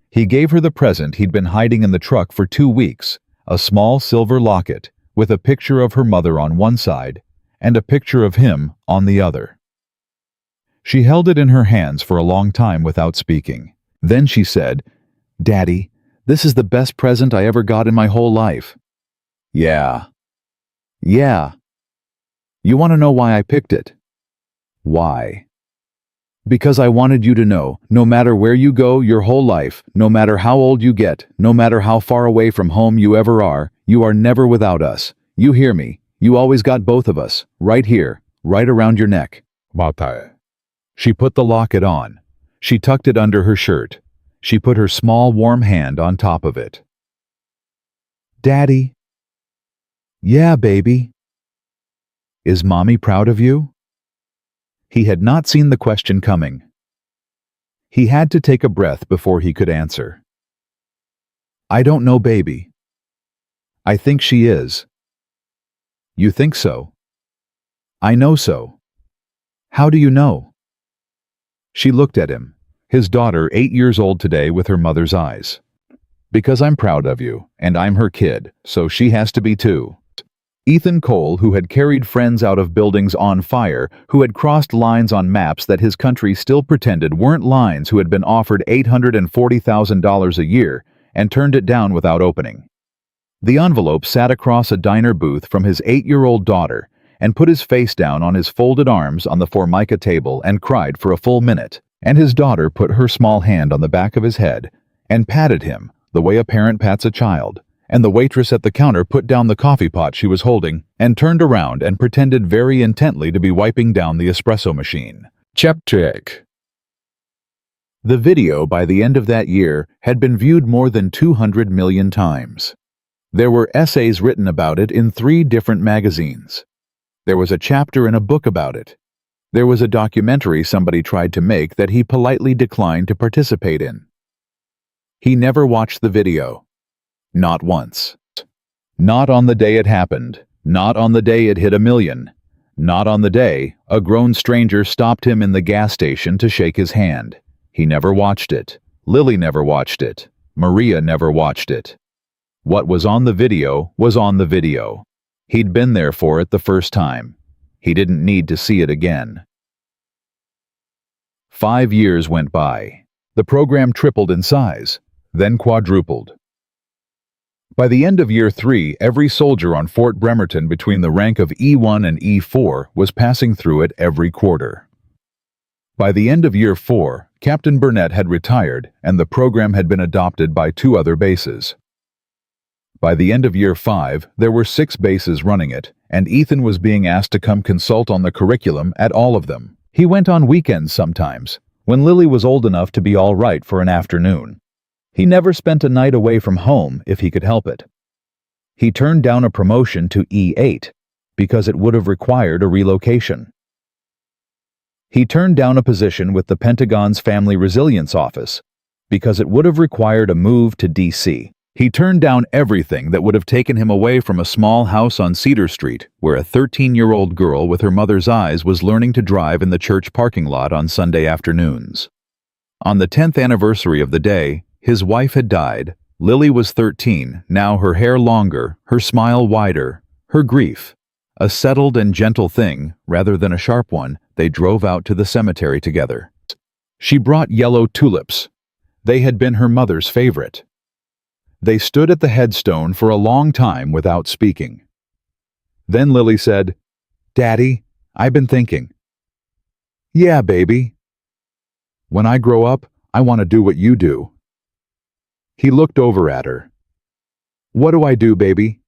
Speaker 1: He gave her the present he'd been hiding in the truck for 2 weeks, a small silver locket with a picture of her mother on one side and a picture of him on the other. She held it in her hands for a long time without speaking. Then she said, "Daddy, this is the best present I ever got in my whole life." "Yeah." "Yeah." "You want to know why I picked it?" "Why?" "Because I wanted you to know, no matter where you go your whole life, no matter how old you get, no matter how far away from home you ever are, you are never without us. You hear me? You always got both of us, right here, right around your neck." Mata. She put the locket on. She tucked it under her shirt. She put her small warm hand on top of it. "Daddy." "Yeah, baby." "Is Mommy proud of you?" He had not seen the question coming. He had to take a breath before he could answer. "I don't know, baby." "I think she is." "You think so?" "I know so." "How do you know?" She looked at him, his daughter 8 years old today, with her mother's eyes. "Because I'm proud of you, and I'm her kid, so she has to be too." Ethan Cole, who had carried friends out of buildings on fire, who had crossed lines on maps that his country still pretended weren't lines, who had been offered $840,000 a year and turned it down without opening. The envelope sat across a diner booth from his 8-year-old daughter and put his face down on his folded arms on the Formica table and cried for a full minute, and his daughter put her small hand on the back of his head and patted him the way a parent pats a child. And the waitress at the counter put down the coffee pot she was holding and turned around and pretended very intently to be wiping down the espresso machine. Check. The video, by the end of that year, had been viewed more than 200 million times. There were essays written about it in 3 different magazines. There was a chapter in a book about it. There was a documentary somebody tried to make that he politely declined to participate in. He never watched the video. Not once. Not on the day it happened. Not on the day it hit 1 million. Not on the day a grown stranger stopped him in the gas station to shake his hand. He never watched it. Lily never watched it. Maria never watched it. What was on the video was on the video. He'd been there for it the first time. He didn't need to see it again. 5 years went by. The program tripled in size, then quadrupled. By the end of year 3, every soldier on Fort Bremerton between the rank of E1 and E4 was passing through it every quarter. By the end of year 4, Captain Burnett had retired and the program had been adopted by 2 other bases. By the end of year 5, there were 6 bases running it, and Ethan was being asked to come consult on the curriculum at all of them. He went on weekends sometimes, when Lily was old enough to be all right for an afternoon. He never spent a night away from home if he could help it. He turned down a promotion to E8 because it would have required a relocation. He turned down a position with the Pentagon's Family Resilience Office because it would have required a move to D.C. He turned down everything that would have taken him away from a small house on Cedar Street where a 13-year-old girl with her mother's eyes was learning to drive in the church parking lot on Sunday afternoons. On the 10th anniversary of the day, his wife had died. Lily was 13, now her hair longer, her smile wider, her grief a settled and gentle thing rather than a sharp one. They drove out to the cemetery together. She brought yellow tulips. They had been her mother's favorite. They stood at the headstone for a long time without speaking. Then Lily said, "Daddy, I've been thinking." "Yeah, baby." "When I grow up, I want to do what you do." He looked over at her. "What do I do, baby?"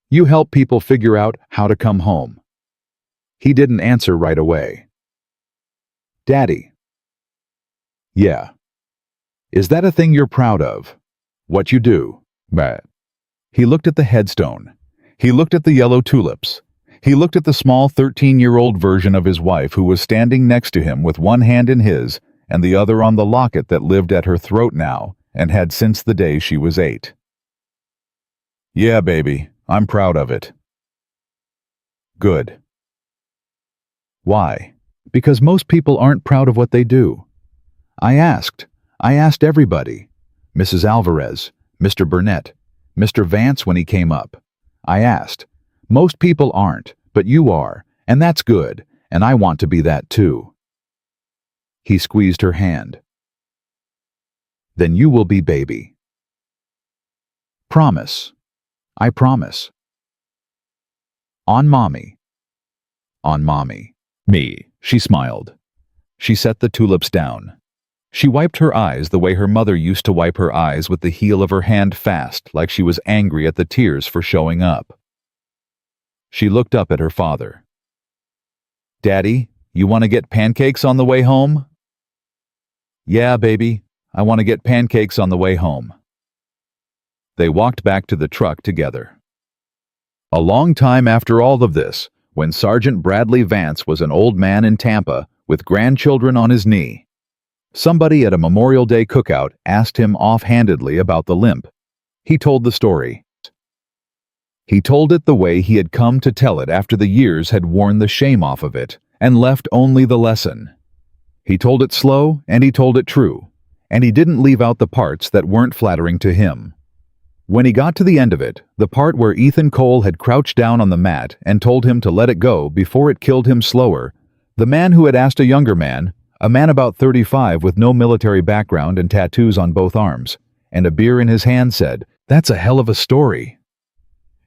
Speaker 1: "You help people figure out how to come home." He didn't answer right away. "Daddy." "Yeah." "Is that a thing you're proud of? What you do?" "Bah." He looked at the headstone. He looked at the yellow tulips. He looked at the small 13-year-old version of his wife who was standing next to him with one hand in his and the other on the locket that lived at her throat now and had since the day she was 8. "Yeah, baby, I'm proud of it." "Good." "Why?" "Because most people aren't proud of what they do." I asked everybody. Mrs. Alvarez, Mr. Burnett, Mr. Vance when he came up. I asked. Most people aren't, but you are, and that's good, and I want to be that too. He squeezed her hand. "Then you will be baby." "Promise." "I promise." "On mommy." "On mommy." "Me," she smiled. She set the tulips down. She wiped her eyes the way her mother used to wipe her eyes with the heel of her hand fast, like she was angry at the tears for showing up. She looked up at her father. "Daddy, you want to get pancakes on the way home?" "Yeah, baby, I want to get pancakes on the way home." They walked back to the truck together. A long time after all of this, when Sergeant Bradley Vance was an old man in Tampa with grandchildren on his knee, somebody at a Memorial Day cookout asked him offhandedly about the limp. He told the story. He told it the way he had come to tell it after the years had worn the shame off of it and left only the lesson. He told it slow and he told it true, and he didn't leave out the parts that weren't flattering to him. When he got to the end of it, the part where Ethan Cole had crouched down on the mat and told him to let it go before it killed him slower, the man who had asked a younger man, a man about 35 with no military background and tattoos on both arms, and a beer in his hand, said, "That's a hell of a story."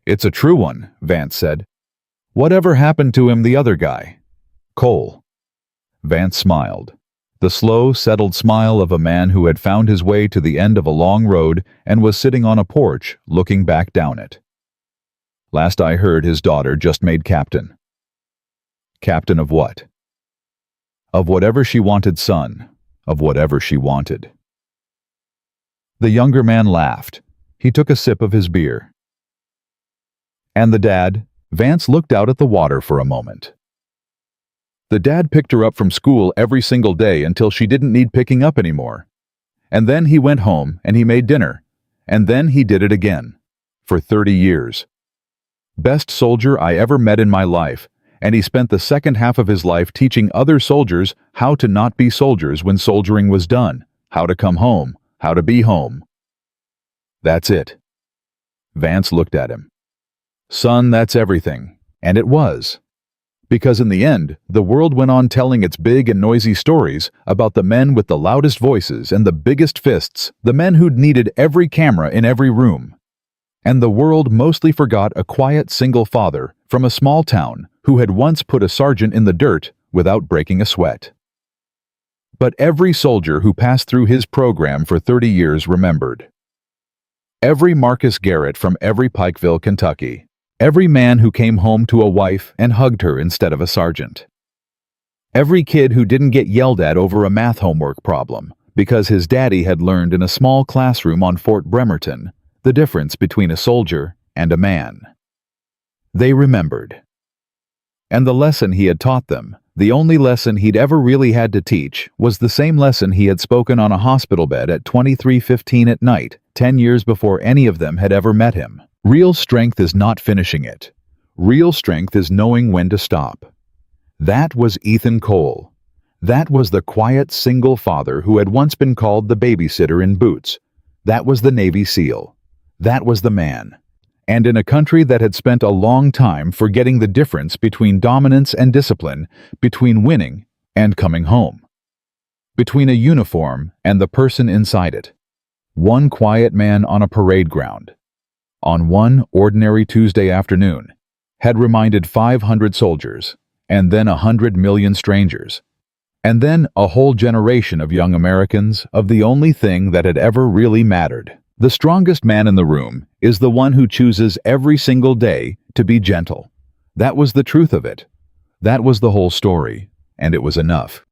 Speaker 1: "It's a true one," Vance said. "Whatever happened to him, the other guy?" "Cole." Vance smiled. The slow, settled smile of a man who had found his way to the end of a long road and was sitting on a porch, looking back down it. "Last I heard, his daughter just made captain." "Captain of what?" "Of whatever she wanted, son. Of whatever she wanted." The younger man laughed. He took a sip of his beer. "And the dad?" Vance looked out at the water for a moment. "The dad picked her up from school every single day until she didn't need picking up anymore. And then he went home and he made dinner. And then he did it again. For 30 years. Best soldier I ever met in my life, and he spent the second half of his life teaching other soldiers how to not be soldiers when soldiering was done, how to come home, how to be home." "That's it." Vance looked at him. "Son, that's everything." And it was. Because in the end, the world went on telling its big and noisy stories about the men with the loudest voices and the biggest fists, the men who'd needed every camera in every room. And the world mostly forgot a quiet single father from a small town who had once put a sergeant in the dirt without breaking a sweat. But every soldier who passed through his program for 30 years remembered. Every Marcus Garrett from every Pikeville, Kentucky. Every man who came home to a wife and hugged her instead of a sergeant. Every kid who didn't get yelled at over a math homework problem because his daddy had learned in a small classroom on Fort Bremerton the difference between a soldier and a man. They remembered. And the lesson he had taught them, the only lesson he'd ever really had to teach, was the same lesson he had spoken on a hospital bed at 23:15 at night, 10 years before any of them had ever met him. Real strength is not finishing it. Real strength is knowing when to stop. That was Ethan Cole. That was the quiet single father who had once been called the babysitter in boots. That was the Navy SEAL. That was the man. And in a country that had spent a long time forgetting the difference between dominance and discipline, between winning and coming home, between a uniform and the person inside it. One quiet man on a parade ground, on one ordinary Tuesday afternoon, had reminded 500 soldiers, and then 100 million strangers, and then a whole generation of young Americans of the only thing that had ever really mattered. The strongest man in the room is the one who chooses every single day to be gentle. That was the truth of it. That was the whole story, and it was enough.